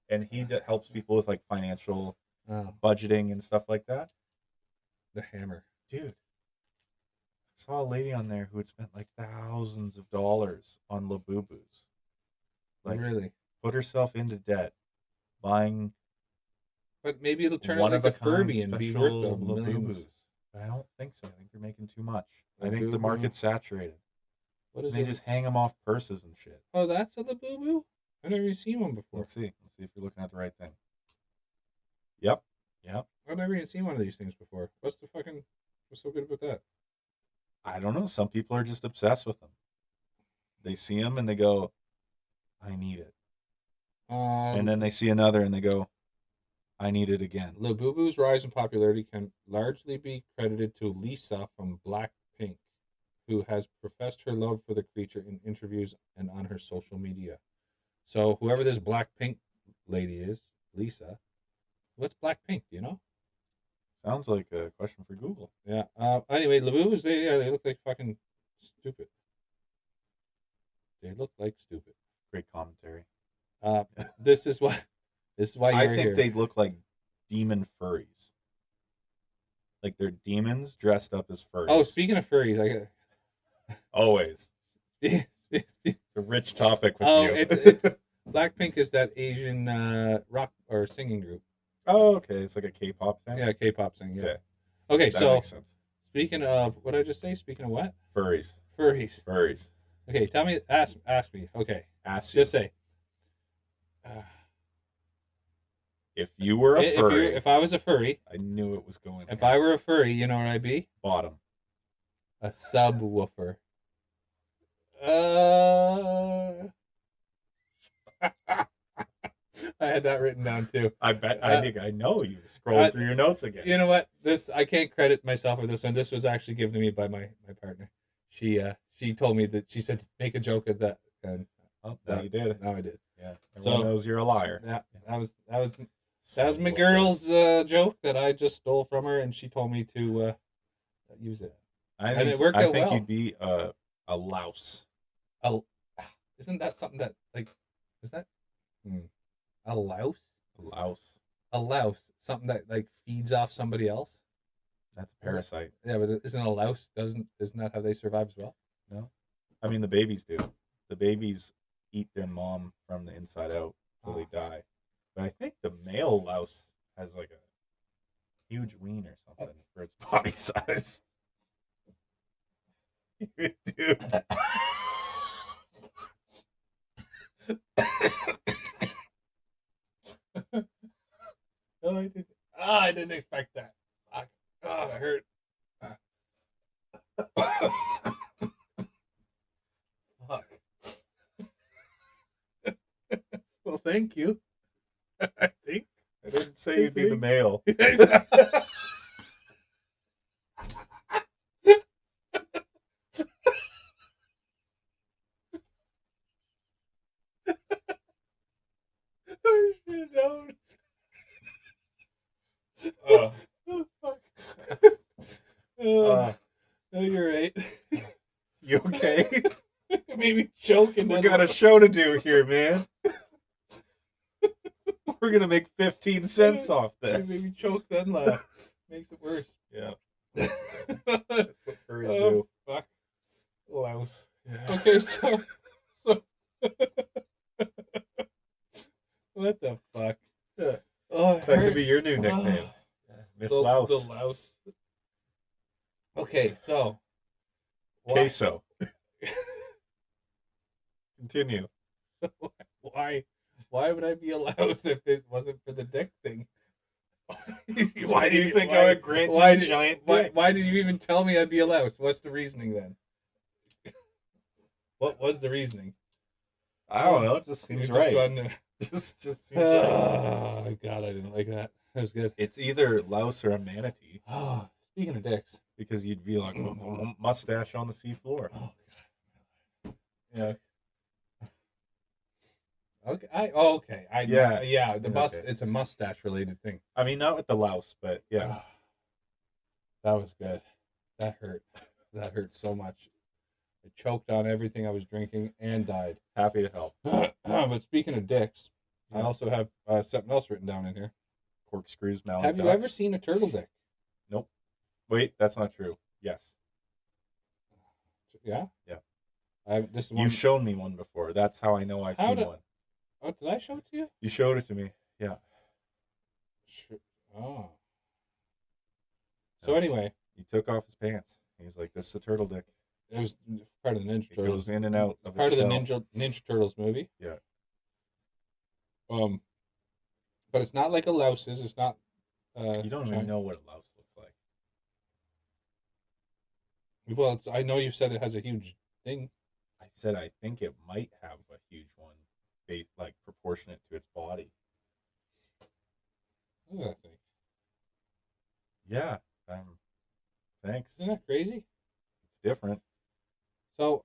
and he helps people with like financial Oh, budgeting and stuff like that. the Hammer. Dude, I saw a lady on there who had spent like thousands of dollars on Labubus. Like, Really? put herself into debt buying But maybe it'll turn out one like of a a kind Furby and be worth special millions. Labubus. But I don't think so. I think they're making too much. I think the Labubu. market's saturated. What is And they it? just hang them off purses and shit. Oh, that's a Labubu? I've never even seen one before. Let's see. Let's see if you're looking at the right thing. Yep. Yep. I've never even seen one of these things before. What's so good about that? I don't know. Some people are just obsessed with them. They see them and they go, I need it. And then they see another and they go, I need it again. Labubu's rise in popularity can largely be credited to Lisa from Blackpink, who has professed her love for the creature in interviews and on her social media. So whoever this Blackpink lady is, Lisa, what's Blackpink? Do you know? Sounds like a question for Google. Yeah. Anyway, Labubus, they look like fucking stupid. They look like stupid. Great commentary. This is why. This is why I you're think here. they look like demon furries. Like they're demons dressed up as furries. Oh, speaking of furries, I Always. got. It's a rich topic with Oh, you. it's Blackpink is that Asian rock or singing group. Oh, okay. It's like a K-pop thing. Yeah, K-pop singing. Yeah. Okay. Okay, That so makes sense. speaking of what did I just say? Speaking of what? Furries. Furries. Furries. Okay, tell me. Ask me. Okay, Ask you. just say. If you were a furry, if I was a furry, I knew it was going. if here. I were a furry, you know what I'd be? Bottom. A subwoofer. I had that written down too. I bet I know you scrolled through your notes again. You know what? This I can't credit myself for this one. This was actually given to me by my partner. She told me that she said make a joke at that, and now you did. now I did. Yeah. Everyone knows you're a liar. Yeah, that was my girl's joke that I just stole from her, and she told me to use it. I And it worked out well. you'd be a louse. Isn't that something that like? Is that a louse? A louse. A louse, something that like feeds off somebody else. That's a parasite. Yeah, but isn't a louse isn't that how they survive as well? No, I mean the babies do. The babies eat their mom from the inside out till they die. But I think the male louse has like a huge ween or something for its body size. Dude. No, I didn't. I didn't expect that. Fuck. Oh, that hurt. Fuck. Well, thank you. I think. I didn't say you'd be the male. Uh, Oh, fuck. uh, No, you're right. you okay? Maybe choking. We got a show to do here, man. We're gonna make 15 cents off Maybe this. choke then laugh. Makes it worse. Yeah, That's that's what furries oh, do. fuck. Louse. Yeah. Okay, so what the fuck? Yeah. Oh, it That could be your hurts. new nickname, Oh, Miss the Louse. louse. Okay, so why, Queso. Continue. why, why would I be a louse if it wasn't for the dick thing? Why do you think I would grant you a giant dick? Why did you even tell me I'd be a louse? What's the reasoning then? What was the reasoning? I don't know. It just seems You right. wanted Just seems to- right. Oh, God, I didn't like that. That was good. It's either louse or a manatee, Oh, speaking of dicks. because you'd be like mustache on the seafloor. Oh, Yeah. okay. Okay. Yeah. Yeah. The Yeah, must. okay. It's a mustache related thing. I mean, not with the louse, but yeah. Ah, that was good. That hurt. That hurt so much. I choked on everything I was drinking and died. Happy to help. But speaking of dicks, I Yeah. also have something else written down in here. Corkscrews, mallet Have you ducks. ever seen a turtle dick? Nope. Wait, that's not true. Yes. Yeah. Yeah. This is one. You've shown me one before. That's how I know I've How seen did- one. Oh, did I show it to you? You showed it to me. Yeah. Sure. Oh. So Yeah. anyway, He took off his pants. He was like, "This is a turtle dick." it was part of the Ninja It Turtles. goes in and out of Part of its the shell. Ninja Turtles movie. Yeah. But it's not like a louse's. It's not. You don't even know what a louse looks like. Well, it's. I know you said it has a huge thing. I said I think it might have a huge one, based like proportionate to its body. Look at that thing. Yeah. Thanks. Isn't that crazy? It's different. So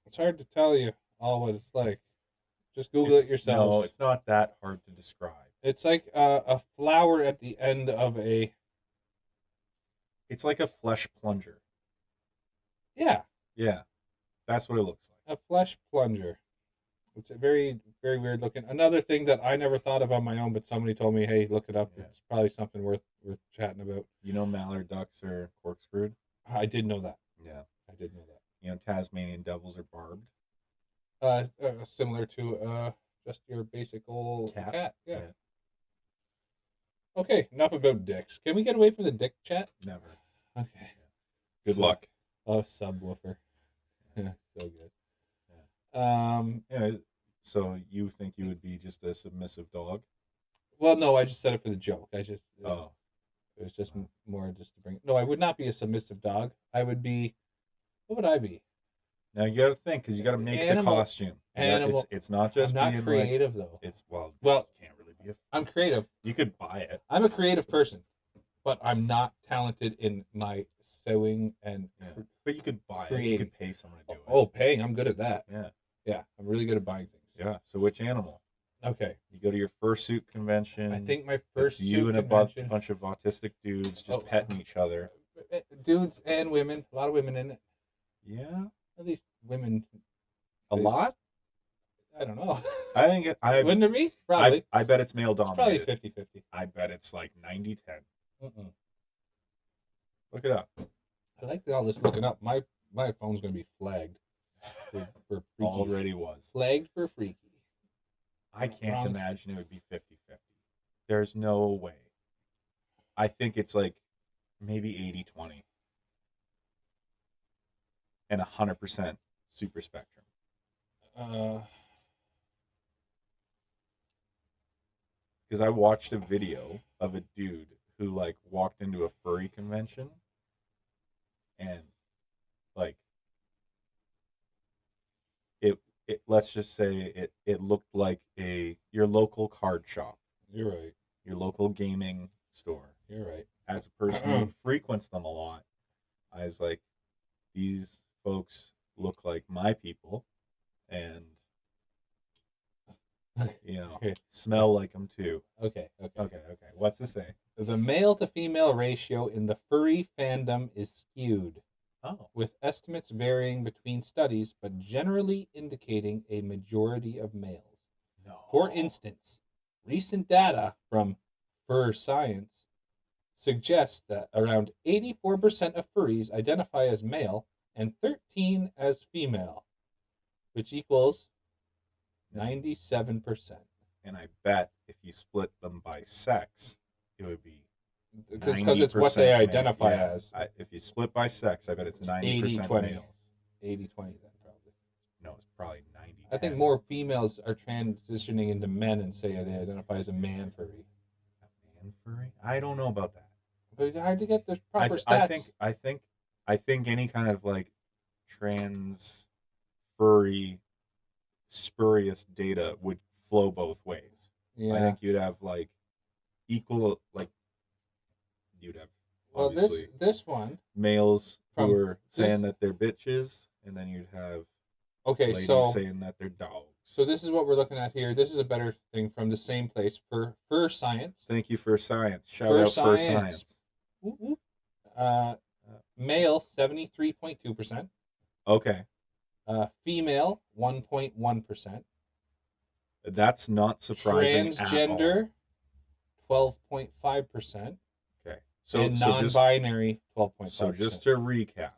it's hard to tell you all what it's like. Just Google it yourselves. No, it's not that hard to describe. It's like a flower at the end of a. It's like a flesh plunger. Yeah, Yeah. That's what it looks like. a flesh plunger. It's a very, very weird looking. Another thing that I never thought of on my own, but somebody told me, "Hey, look it up. Yeah. It's probably something worth chatting about." You know mallard ducks are corkscrewed? I did know that. Yeah. I did know that. You know Tasmanian devils are barbed? Similar to just your basic old cat. Yeah. Okay, enough about dicks. Can we get away from the dick chat? Never. Okay. Good luck. Oh, subwoofer. Yeah, so good. Yeah. So you think you would be just a submissive dog? Well, no, I just said it for the joke. Oh. It was just more just to bring. No, I would not be a submissive dog. I would be. What would I be? Now you got to think, because you got to make the costume. It's not just I'm not being creative like, though. It's well, can't really be. I'm creative. You could buy it. I'm a creative person, but I'm not talented in my sewing and. Yeah. But you could buy it. Creating. You could pay someone to do it. Oh, paying! I'm good at that. Yeah. Yeah, I'm really good at buying things. Yeah. So which animal? Okay. You go to your fursuit convention. I think my first it's you suit and a convention, bunch of autistic dudes just Oh. petting each other. dudes and women, a lot of women in it. Yeah. At least women. A lot? I don't know. I think Wouldn't there be? Probably. I bet it's male It's probably dominated. 50-50. I bet it's like 90-10. Mm-mm. Look it up. I like all this looking up. My phone's gonna be flagged for freaky. Already was. Flagged for freaky. I can't Wrong. imagine it would be 50-50. There's no way. I think it's like maybe 80-20. And 100% super spectrum. Because I watched a video of a dude who like walked into a furry convention and like it let's just say it looked like your local card shop, You're right. your local gaming store. You're right. As a person who frequents them a lot, I was like, these folks look like my people, and Okay. smell like them too. Okay. Okay. What's to say? The male to female ratio in the furry fandom is skewed, Oh, with estimates varying between studies, but generally indicating a majority of males. no. For instance, recent data from Fur Science suggests that around 84% of furries identify as male and 13 as female, which equals 97%. And I bet if you split them by sex, it would be Because it's what they 90% male. identify Yeah, as. if you split by sex, I bet it's 90% 80-20. males. 80-20 then probably. No, it's probably 90. I think more females are transitioning into men and say they identify as a man furry. A man furry? I don't know about that. But it's hard to get the I, proper th- stats. I think any kind of like trans furry spurious data would flow both ways. Yeah. I think you'd have like equal, like you'd have Well, obviously this one males who from are saying that they're bitches, and then you'd have okay, ladies so saying that they're dogs. so this is what we're looking at here. This is a better thing from the same place for Fur Science. Thank you for science. Shout Fur out for Science. science. Whoop, whoop. Male 73.2%. Okay, Female 1.1%. that's not surprising at all. Transgender 12.5%. Okay, and so just non-binary 12.5%. so just to recap,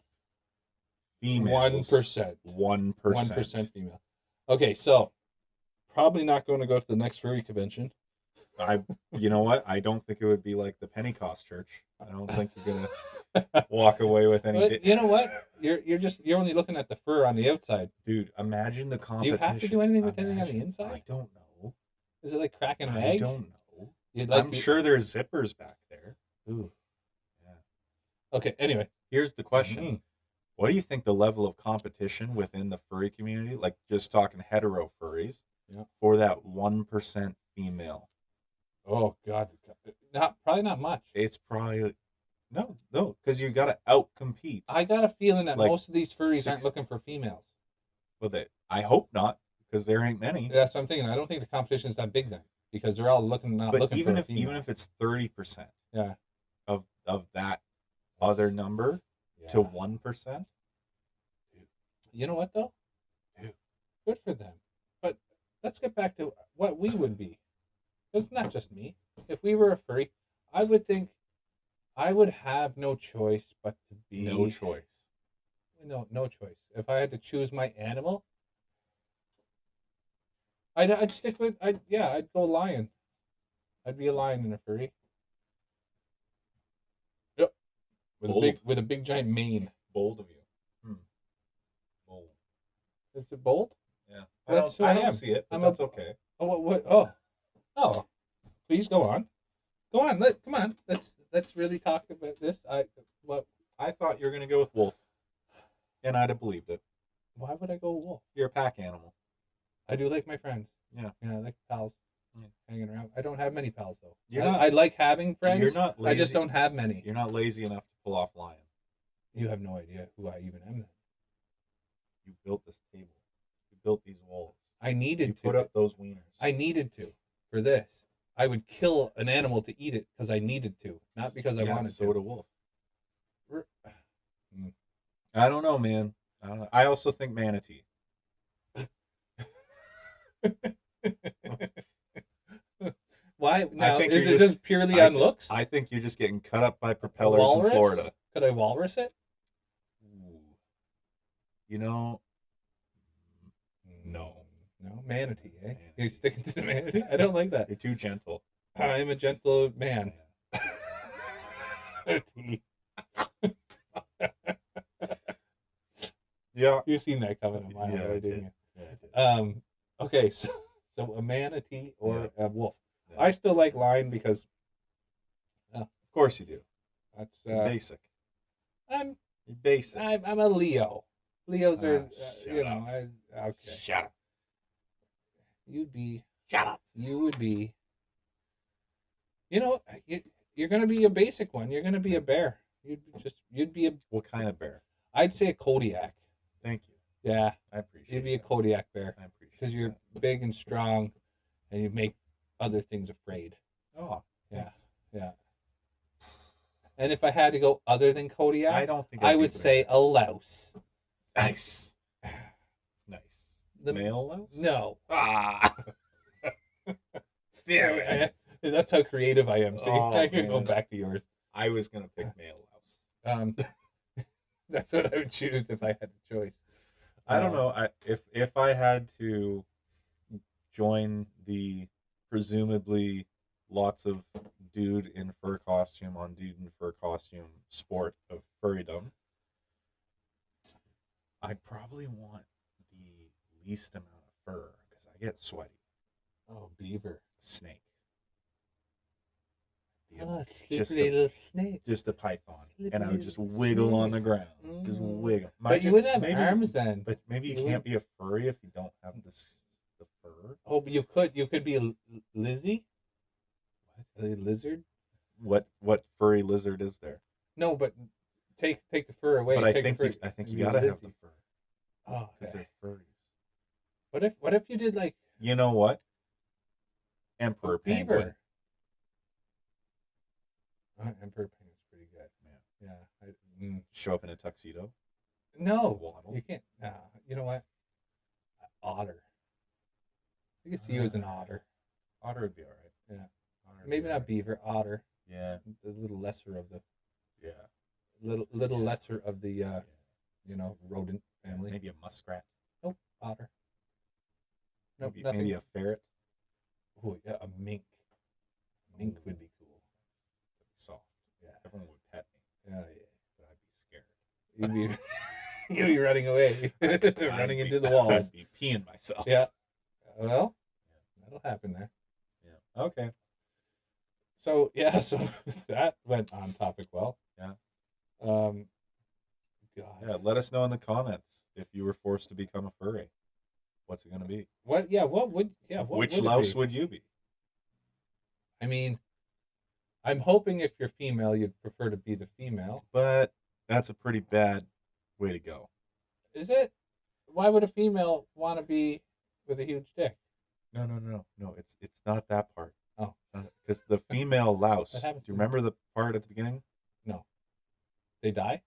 females 1%. 1%. 1% female. Okay, so probably not going to go to the next furry convention. You know what? I don't think it would be like the Pentecost church. I don't think you're gonna walk away with any. But you know what? You're only looking at the fur on the outside. Dude, imagine the Do you competition. have to do anything with anything on the inside? I don't know. Is it like cracking an I egg? don't know. I'm sure there's zippers back there. Ooh. Yeah. Okay. Anyway, here's the question: What do you think the level of competition within the furry community, like just talking hetero furries, for that 1% female? Oh God, probably not much. It's probably no, because you got to out compete. I got a feeling that like most of these furries aren't looking for females. Well, I hope not, because there ain't many. That's what I'm thinking. I don't think the competition is that big then, because they're all looking for a female. Even if it's 30%, yeah, of that other number to 1%. You know what though? Good for them. But let's get back to what we would be. It's not just me. If we were a furry, I would think I would have no choice but to be no choice. No choice. If I had to choose my animal, I'd stick with I'd go lion. I'd be a lion in a furry. Yep. With a big giant mane. Bold of you. Bold. Is it bold? Yeah. I don't see it, but that's okay. Oh what oh. Please go on. Go on. Come on. Let's really talk about this. I thought you were gonna go with wolf, and I'd have believed it. Why would I go wolf? You're a pack animal. I do like my friends. Yeah. I like pals. Hanging around. I don't have many pals though. I like having friends. You're not lazy. I just don't have many. You're not lazy enough to pull off lion. You have no idea who I even am then. You built this table. You built these walls. I needed to put up those wieners. I needed to for this. I would kill an animal to eat it because I needed to, not because I wanted to. So would a wolf. I don't know, man. I don't know. I also think manatee. Why? Now, is it just purely on looks? I think you're just getting cut up by propellers in Florida. Could I walrus it? Ooh. You know, no. No, manatee, eh? You're sticking to the manatee? I don't like that. You're too gentle. I'm a gentle man. Yeah. You've seen that coming a mile away, didn't you? Yeah, I did. Okay, so a manatee or a wolf. Yeah. I still like lion because of course you do. That's basic. I'm basic. I'm a Leo. Leos are okay. Shut up. You'd be Shut up. You would be. You're gonna be a basic one. You're gonna be a bear. You'd be a. What kind of bear? I'd say a Kodiak. Thank you. Yeah, I appreciate. You'd be a Kodiak bear. I appreciate because you're big and strong, and you make other things afraid. Oh, yeah, thanks. yeah. And if I had to go other than I Kodiak, don't think I I'd be would putting say it. a louse. Nice. Nice. The Male louse? No. Ah. Damn it. That's how creative I am. See, Oh, I can go man. back to yours. I was gonna pick male louse. Um, that's what I would choose if I had the choice. I don't know. If I had to join the presumably lots of dude in fur costume on dude in fur costume sport of furrydom, I'd probably want the least amount of fur because I get sweaty. Oh, beaver. Snake. Oh, Just slippery a little snake. just a python, and I Slippery would just little wiggle on snake. the ground, just Mm. wiggle. But you wouldn't have maybe, arms then. but maybe you You can't be a furry if you don't have the fur. Oh, but you could. You could be a Lizzie, a lizard. What furry lizard is there? No, but take the fur away. But I take think the you fur, I think and you be a gotta have the Lizzie. fur Oh, because okay. they're furries. What if you did like You know what? a Emperor penguin. beaver? Emperor penguin's pretty good. Yeah. Show up in a tuxedo. No, Waddle. you can't. You know what? Otter. You can see you as an otter. Otter would be all right. Yeah. Otter would Maybe be not all right. beaver. Otter. Yeah. The little lesser of the Yeah. little Yeah. lesser of the Yeah. rodent family. Maybe a muskrat. Nope, otter. Nope, Maybe, nothing. maybe a ferret. Oh yeah, a mink. Mink would be cool. That'd be soft. Yeah. Everyone would pet me, Yeah, but I'd be scared. You'd be you'd be running away, running into the walls. I'd be peeing myself. Yeah. Well, that'll happen there. Yeah. Okay. So yeah, so that went on topic well. Yeah. God. Yeah. Let us know in the comments if you were forced to become a furry. What's it gonna be? What? Yeah. What would? Yeah. What Which would it louse be? would you be? I mean, I'm hoping if you're female, you'd prefer to be the female. But that's a pretty bad way to go. Is it? Why would a female want to be with a huge dick? No. It's not that part. Oh, because the female louse. That Do happens you to remember the part at the beginning? no. They die.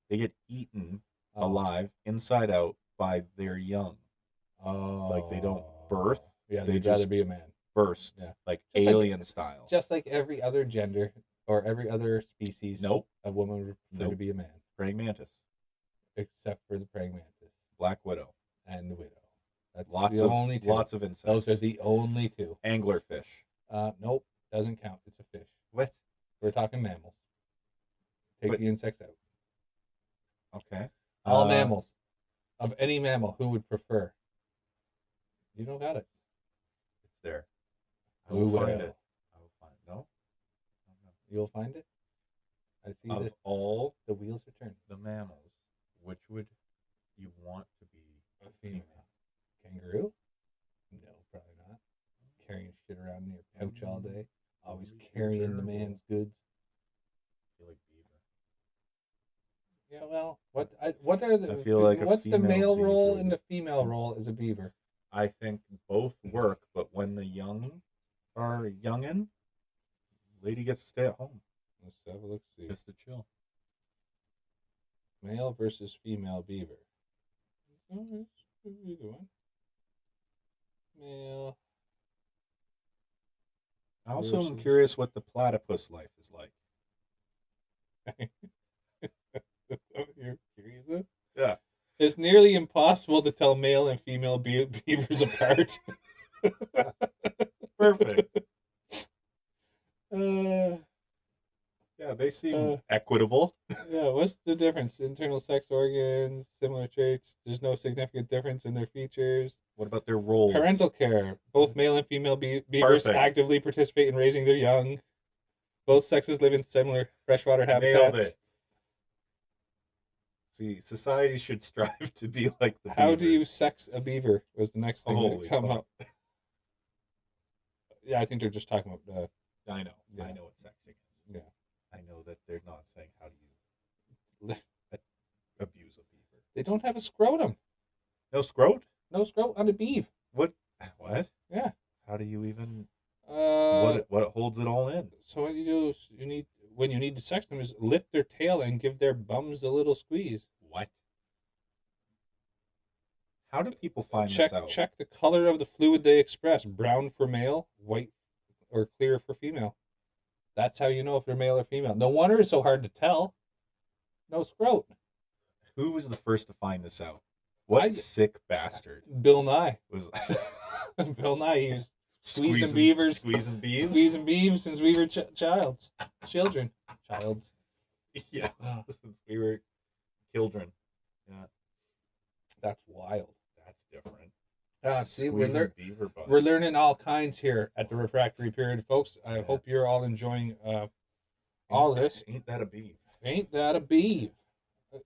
They get eaten Oh. alive, inside out, by their young. Oh. Like they don't birth. Yeah, they they'd rather just be a man. burst, Yeah. like Just like- alien style. Just like every other gender or every other species. Nope. A woman would prefer to Nope. be a man, Praying mantis, except for the praying mantis black widow, and the widow. That's lots the of only two. lots of insects. Those are the only two. anglerfish. Nope, doesn't count. It's a fish. What? We're talking mammals. Take But- the insects out. Okay. All mammals. Of any mammal, who would prefer? You don't got it. It's there. I Who will find will? it. I will find. No. You'll find it. I see Of that all the wheels are turning. the mammals, which would you want to be A female. Kangaroo? No, probably not. Carrying shit around in your pouch all day. Always Those are carrying the terrible. man's goods. I feel like beaver. Yeah, well, what are the? I feel like a what's the female male role beaver and the would- female role as a beaver? I think both work, but when the young are youngin, lady gets to stay at home Let's have a look. See, just to chill. male versus female beaver. Oh, it's either one. Male. I also am Versus- curious what the platypus life is like. You're curious? Of? Yeah. It's nearly impossible to tell male and female beavers apart. Perfect. Uh, Yeah, they seem Uh, equitable. yeah, what's the difference? Internal sex organs, similar traits. There's no significant difference in their features. What about their roles? Parental care. Both male and female beavers Perfect. actively participate in raising their young. Both sexes live in similar freshwater Nailed habitats. it. See, society should strive to be like the How do you beavers. sex a beaver? Was the next thing Holy that come fuck. up. Yeah, I think they're just talking about. I know. Yeah. I know what sexing is. Yeah. I know that they're not saying how do you abuse a beaver. They don't have a scrotum. No scrot? No scrot on a beaver. What? What? Yeah. How do you even? What? What holds it all in? So what you do is you need when you need to sex them is lift their tail and give their bums a little squeeze. What? How do people find Check this out? check the color of the fluid they express: brown for male, white or clear for female. That's how you know if they're male or female. No wonder it's so hard to tell. No scrote. Who was the first to find this out? What sick bastard Bill Nye. was Bill Nye. He's squeezing beavers, squeezing beavs, squeezing beeves since we were children. Yeah, Oh, since we were children. Yeah, that's wild. that's different. See, Squeezing beaver butt. we're learning all kinds here at the refractory period, folks. I Yeah. hope you're all enjoying all this. Ain't that a beef? Ain't that a beeve?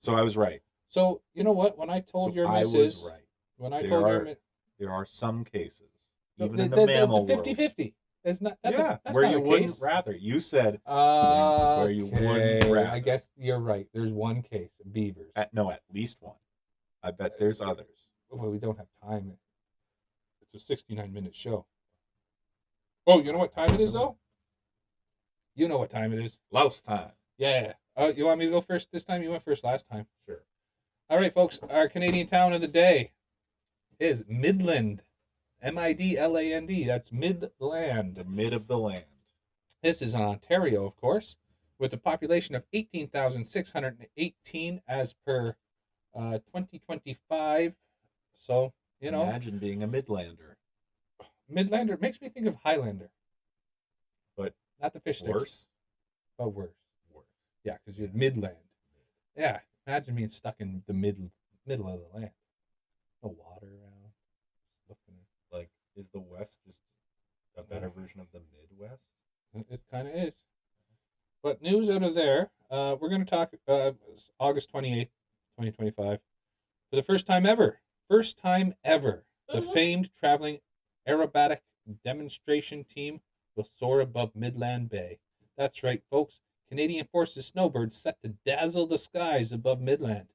So I was right. So you know what? When I told So your I missus, was right. when I There told are- your There are some cases, even it's in the mammal a 50-50. world. It's not. Yeah, That's where not you a wouldn't case. rather. You said Where you wouldn't I rather. guess you're right. There's one case, beavers. at least one. I bet there's others. Well, we don't have time. It's a 69-minute show. Oh, you know what time it is, though? You know what time it is. Louse time. Yeah. You want me to go first this time? You went first last time. Sure. All right, folks. Our Canadian town of the day is Midland. Midland. That's Midland. The mid of the land. This is in Ontario, of course, with a population of 18,618 as per 2025. So, you know, Imagine being a Midlander. Midlander makes me think of Highlander. But not the fish sticks. Worse? But worse. Worse. Yeah, because you're Midland. Yeah, imagine being stuck in the middle of the land. No water around. Looking. Like, is the West just a better version of the Midwest? It kind of is. But news out of there, we're going to talk August 28th, 2025. For the first time ever, the famed traveling aerobatic demonstration team will soar above Midland Bay. That's right, folks. Canadian Forces snowbirds set to dazzle the skies above Midland.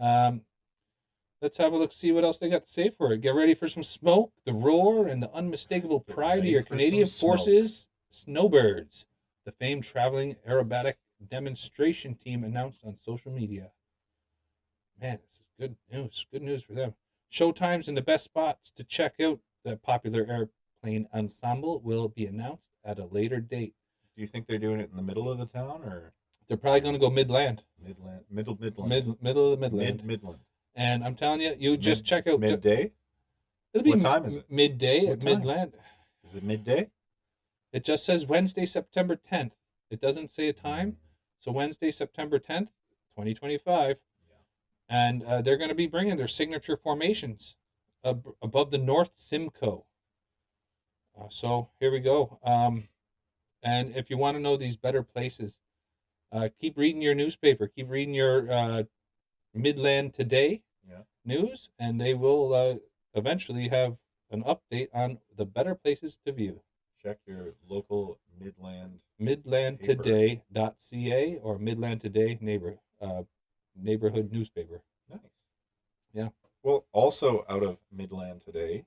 Let's have a look, see what else they got to say for it. Get ready for some smoke, the roar, and the unmistakable Get pride of ready your for Canadian some smoke. Forces snowbirds. The famed traveling aerobatic demonstration team announced on social media. Man, this is good news. Good news for them. Showtimes and the best spots to check out the popular airplane ensemble will be announced at a later date. Do you think they're doing it in the middle of the town or They're probably going to go Midland. Midland? Midland. Middle of the Midland. Midland. And I'm telling you, you just check out midday. It'll be What time is it? Midday What at time? Midland. Is it midday? It just says Wednesday, September 10th. It doesn't say a time. So Wednesday, September 10th, 2025. And they're going to be bringing their signature formations above the North Simcoe. So here we go. And if you want to know these better places, keep reading your newspaper. Keep reading your Midland Today news, and they will eventually have an update on the better places to view. Check your local Midland. Midlandtoday.ca or Midland Today neighborhood newspaper. Nice. Yeah. Well, also out of Midland today,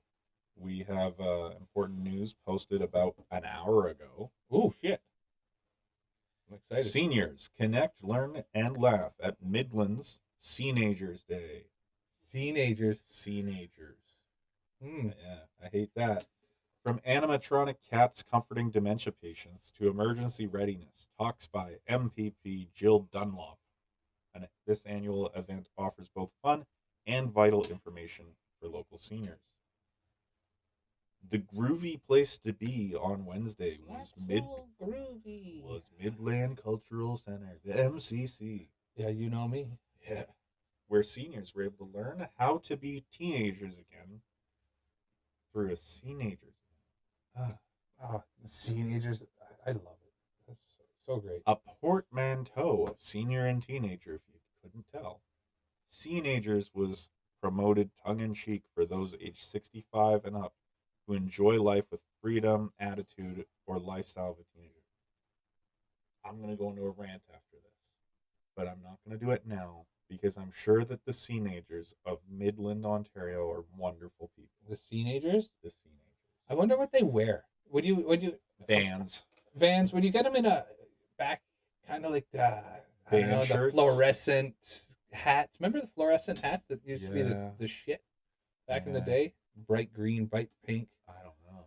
we have important news posted about an hour ago. Oh, shit. I'm excited. Seniors connect, learn, and laugh at Midland's Seenagers Day. Teenagers. Seenagers. Mm. Yeah, I hate that. From animatronic cats comforting dementia patients to emergency readiness, talks by MPP Jill Dunlop. And this annual event offers both fun and vital information for local seniors. The groovy place to be on Wednesday was groovy. was Midland Cultural Center, the MCC. Yeah, you know me. Yeah, where seniors were able to learn how to be teenagers again through a teenagers. The teenagers. I love it. That's so great. A portmanteau of senior and teenager, if you couldn't tell. Teenagers was promoted tongue-in-cheek for those aged 65 and up who enjoy life with freedom, attitude, or lifestyle of a teenager. I'm going to go into a rant after this, but I'm not going to do it now because I'm sure that the teenagers of Midland, Ontario are wonderful people. The teenagers. The teenagers. I wonder what they wear. Would you Vans. Vans? Would you get them in a back kind of like I don't Band know, the shirts. fluorescent hats. Remember the fluorescent hats that used to be Yeah. the shit back in the Yeah. day? Bright green, bright pink. I don't know.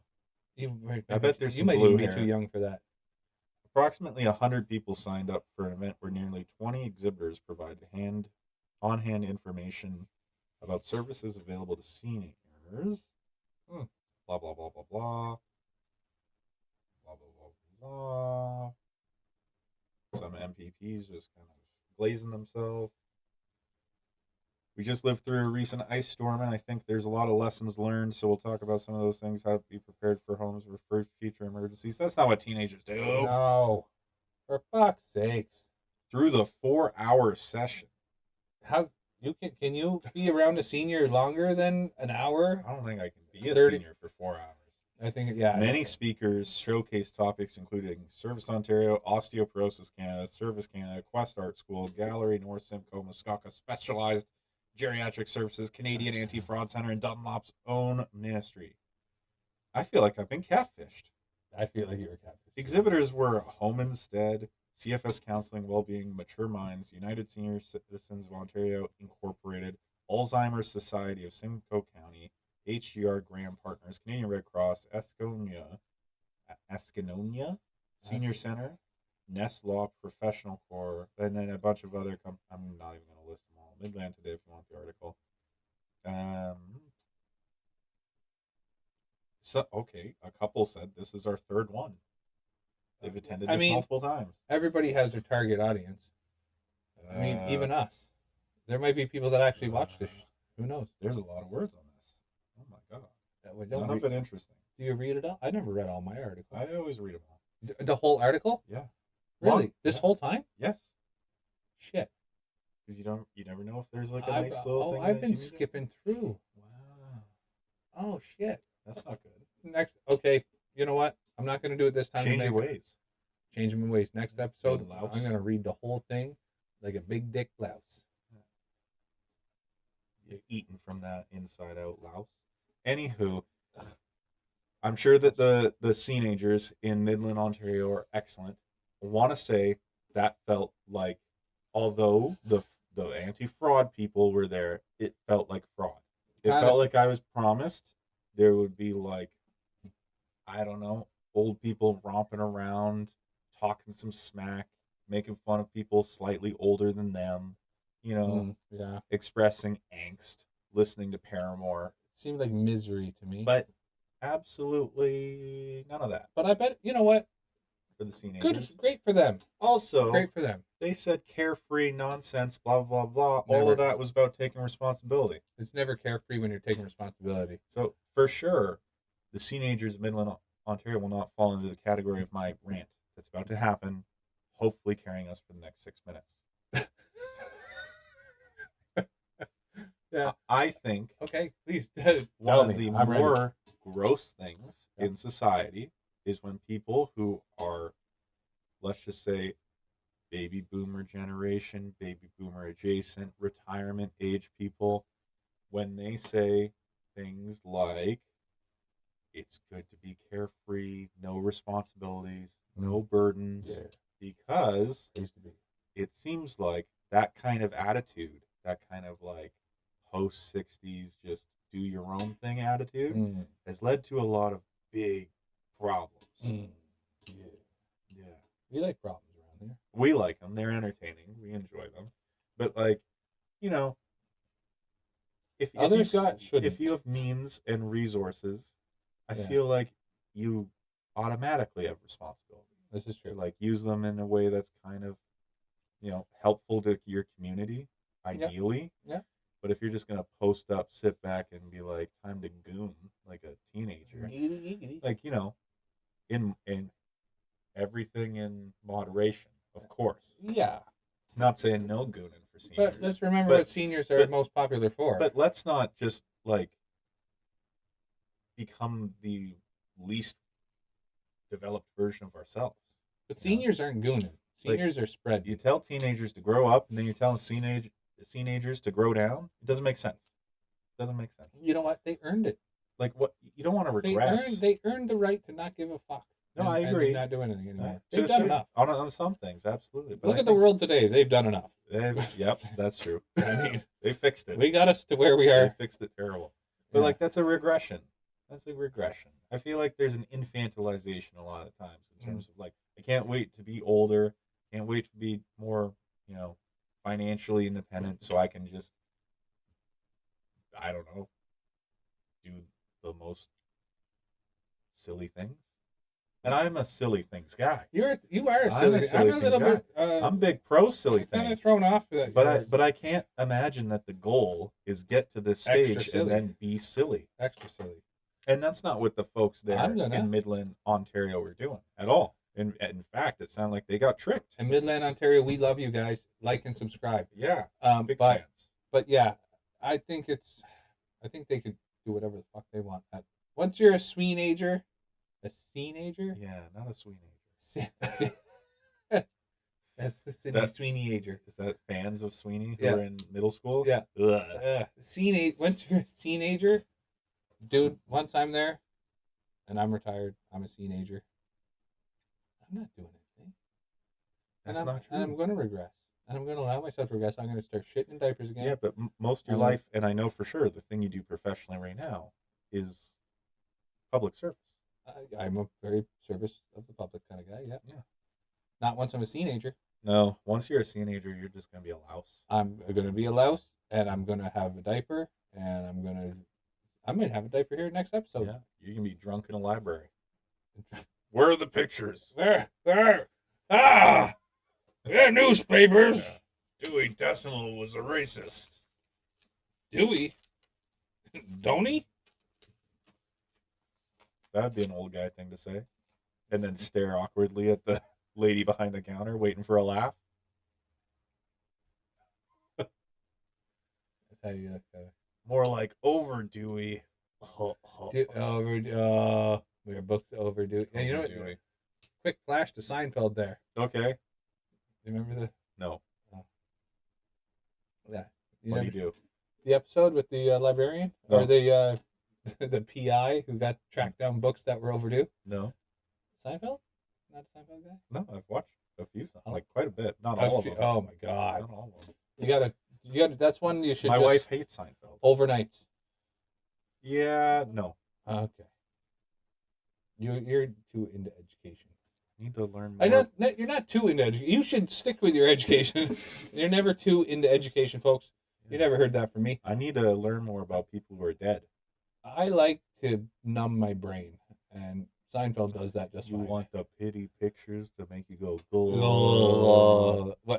You I bet there's you some might blue even be too hair. young for that. Approximately 100 people signed up for an event where nearly 20 exhibitors provide on-hand information about services available to seniors. Hmm. Blah blah blah blah blah blah blah blah blah. Some MPPs just kind of glazing themselves. We just lived through a recent ice storm, and I think there's a lot of lessons learned. So we'll talk about some of those things, how to be prepared for homes for future emergencies. That's not what teenagers do. No, for fuck's sakes. Through the 4-hour session. How can you be around a senior longer than an hour? I don't think I can be a 30. senior for 4 hours. I think yeah. Many speakers showcase topics including Service Ontario, Osteoporosis Canada, Service Canada, Quest Art School, Gallery, North Simcoe, Muskoka Specialized Geriatric Services, Canadian Anti-Fraud Center, and Dunlop's own ministry. I feel like I've been catfished. I feel like you were captured. Exhibitors were Home Instead, CFS Counseling, Wellbeing, Mature Minds, United Senior Citizens of Ontario Incorporated, Alzheimer's Society of Simcoe County, HGR Graham Partners, Canadian Red Cross, Escanonia Senior Center, Nest Law Professional Corps, and then a bunch of other I'm not even going to list them all. Midland Today, if you want the article. So okay, a couple said this is our third one. They've attended this multiple times. Everybody has their target audience. I mean, even us. There might be people that actually watch this. Who knows? There's a lot of words on this. Oh my god. None of it interesting. Do you read it all? I never read all my articles. I always read them all. The whole article? Yeah. Really? This whole time? Yes. Shit. Because you never know if there's like a nice little thing. I've been skipping through. Wow. Oh shit. That's not good. Next, okay. You know what? I'm not going to do it this time. Change your ways. Change my ways. Next episode, louse. I'm going to read the whole thing like a big dick louse. You're eating from that inside out louse. Anywho, I'm sure that the teenagers in Midland, Ontario are excellent. I want to say that felt like, although the anti-fraud people were there, it felt like fraud. It felt like I was promised there would be like, I don't know, old people romping around, talking some smack, making fun of people slightly older than them, yeah, expressing angst, listening to Paramore. It seemed like misery to me. But absolutely none of that. But I bet, you know what? For the teenagers. Great for them. Also, great for them. They said carefree nonsense, blah, blah, blah. All of that was about taking responsibility. It's never carefree when you're taking responsibility. So, for sure, the teenagers of Midland, Ontario will not fall into the category of my rant that's about to happen, hopefully carrying us for the next 6 minutes. Yeah. I think okay, please one of the more gross things in society is when people who are, let's just say, baby boomer generation, baby boomer adjacent, retirement age people, when they say things like, it's good to be carefree, no responsibilities, no burdens, because it seems like that kind of attitude, that kind of like post 60s, just do your own thing attitude, has led to a lot of big problems. Yeah. We like problems around here. We like them. They're entertaining. We enjoy them. But like, if you have means and resources, I feel like you automatically have responsibility. This is true. To like use them in a way that's kind of, helpful to your community, ideally. Yeah. But if you're just gonna post up, sit back, and be like, time to goon like a teenager, like in everything in moderation, of course. Yeah. Not saying no gooning for seniors. But let's remember what seniors are most popular for. But let's not just like become the least developed version of ourselves. But seniors aren't gooning. Seniors are spread. You tell teenagers to grow up, and then you're telling teenagers to grow down. It doesn't make sense. It doesn't make sense. You know what? They earned it. Like what? You don't want to regress. They earned the right to not give a fuck. No, I and agree. not do anything anymore. To They've a done certain- enough. on some things, absolutely. But Look I at the think world today. They've done enough. Yep, that's true. I mean, They fixed it. we got us to where we They are. fixed it terrible. But Yeah. like that's a regression. That's a regression. I feel like there's an infantilization a lot of times in terms of like I can't wait to be older. Can't wait to be more, financially independent so I can just I don't know, do the most silly things. And I'm a silly things guy. You are a I'm silly. a silly I'm a little things bit. I'm big pro silly kind of things. thrown off. That But I can't imagine that the goal is get to this Extra stage silly. and then be silly. extra silly. And that's not what the folks there in Midland, Ontario were doing at all. In fact, it sounded like they got tricked. In Midland, Ontario, we love you guys. Like and subscribe. Yeah, big but fans. but yeah, I think they could do whatever the fuck they want. Once you're a sweenager, a seenager. Yeah, not a Sweeney. That's the Sydney Sweeney-ager. Is that fans of Sweeney who Yeah. are in middle school? Yeah. Ugh. Once you're a teenager, dude. Once I'm there, and I'm retired, I'm a teenager. I'm not doing anything. That's not true. And I'm going to regress. And I'm going to allow myself to regress. I'm going to start shitting in diapers again. Yeah, but most of your life, and I know for sure, the thing you do professionally right now is public service. I'm a very service of the public kind of guy. Yeah. Yeah. Not once I'm a teenager. No, once you're a teenager, you're just gonna be a louse. I'm going to be a louse, and I'm going to have a diaper, and I might have a diaper here next episode. Yeah, you can be drunk in a library. Where are the pictures? There. Yeah, newspapers. Yeah. Dewey Decimal was a racist. Dewey? Don't he? That'd be an old guy thing to say. And then stare awkwardly at the lady behind the counter waiting for a laugh. That's how you More like over Dewey. we are booked overdue. And you know what? Dewey. Quick flash to Seinfeld there. Okay. You remember the? No. Yeah. What do you do? The episode with the librarian No. or the the PI who got tracked down books that were overdue. No. Seinfeld? Not a Seinfeld guy? No, I've watched a few, Oh. like quite a bit. Not all of them. Oh my god! Not all of them. You gotta. That's one you should. My just, wife hates Seinfeld. overnights. Yeah, no. Okay. You're too into education. Need to learn I more. not you're not too into education. You should stick with your education. You're never too into education, folks. You never heard that from me. I need to learn more about people who are dead. I like to numb my brain, and Seinfeld does that just You fine. want the pity pictures to make you go,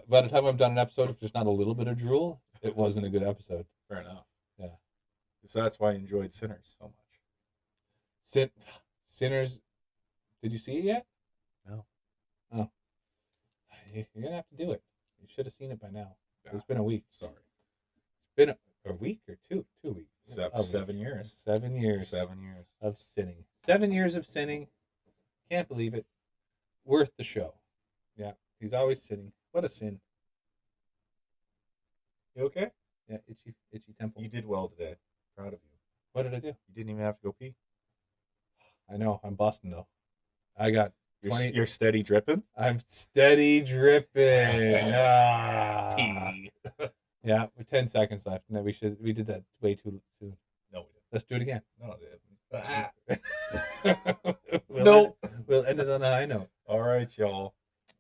By the time I've done an episode, if there's not a little bit of drool, it wasn't a good episode. Fair enough. Yeah. So that's why I enjoyed Sinners so much. Sinners, did you see it yet? No. Oh. You're going to have to do it. You should have seen it by now. Yeah. It's been a week. Sorry. It's been a week or 2 weeks. 7 years. 7 years. 7 years. Of sinning. 7 years of sinning. Can't believe it. Worth the show. Yeah. He's always sinning. What a sin. You okay? Yeah. Itchy temple. You did well today. Proud of you. What did I do? You didn't even have to go pee. I know. I'm busting though. I got 20. You're steady dripping? I'm steady dripping. Pee. Yeah, with 10 seconds left. No, we did that way too soon. No, we Let's do it again. didn't. We'll end it on a high note. All right, y'all.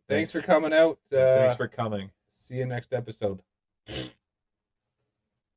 Thanks for coming out. Thanks for coming. See you next episode.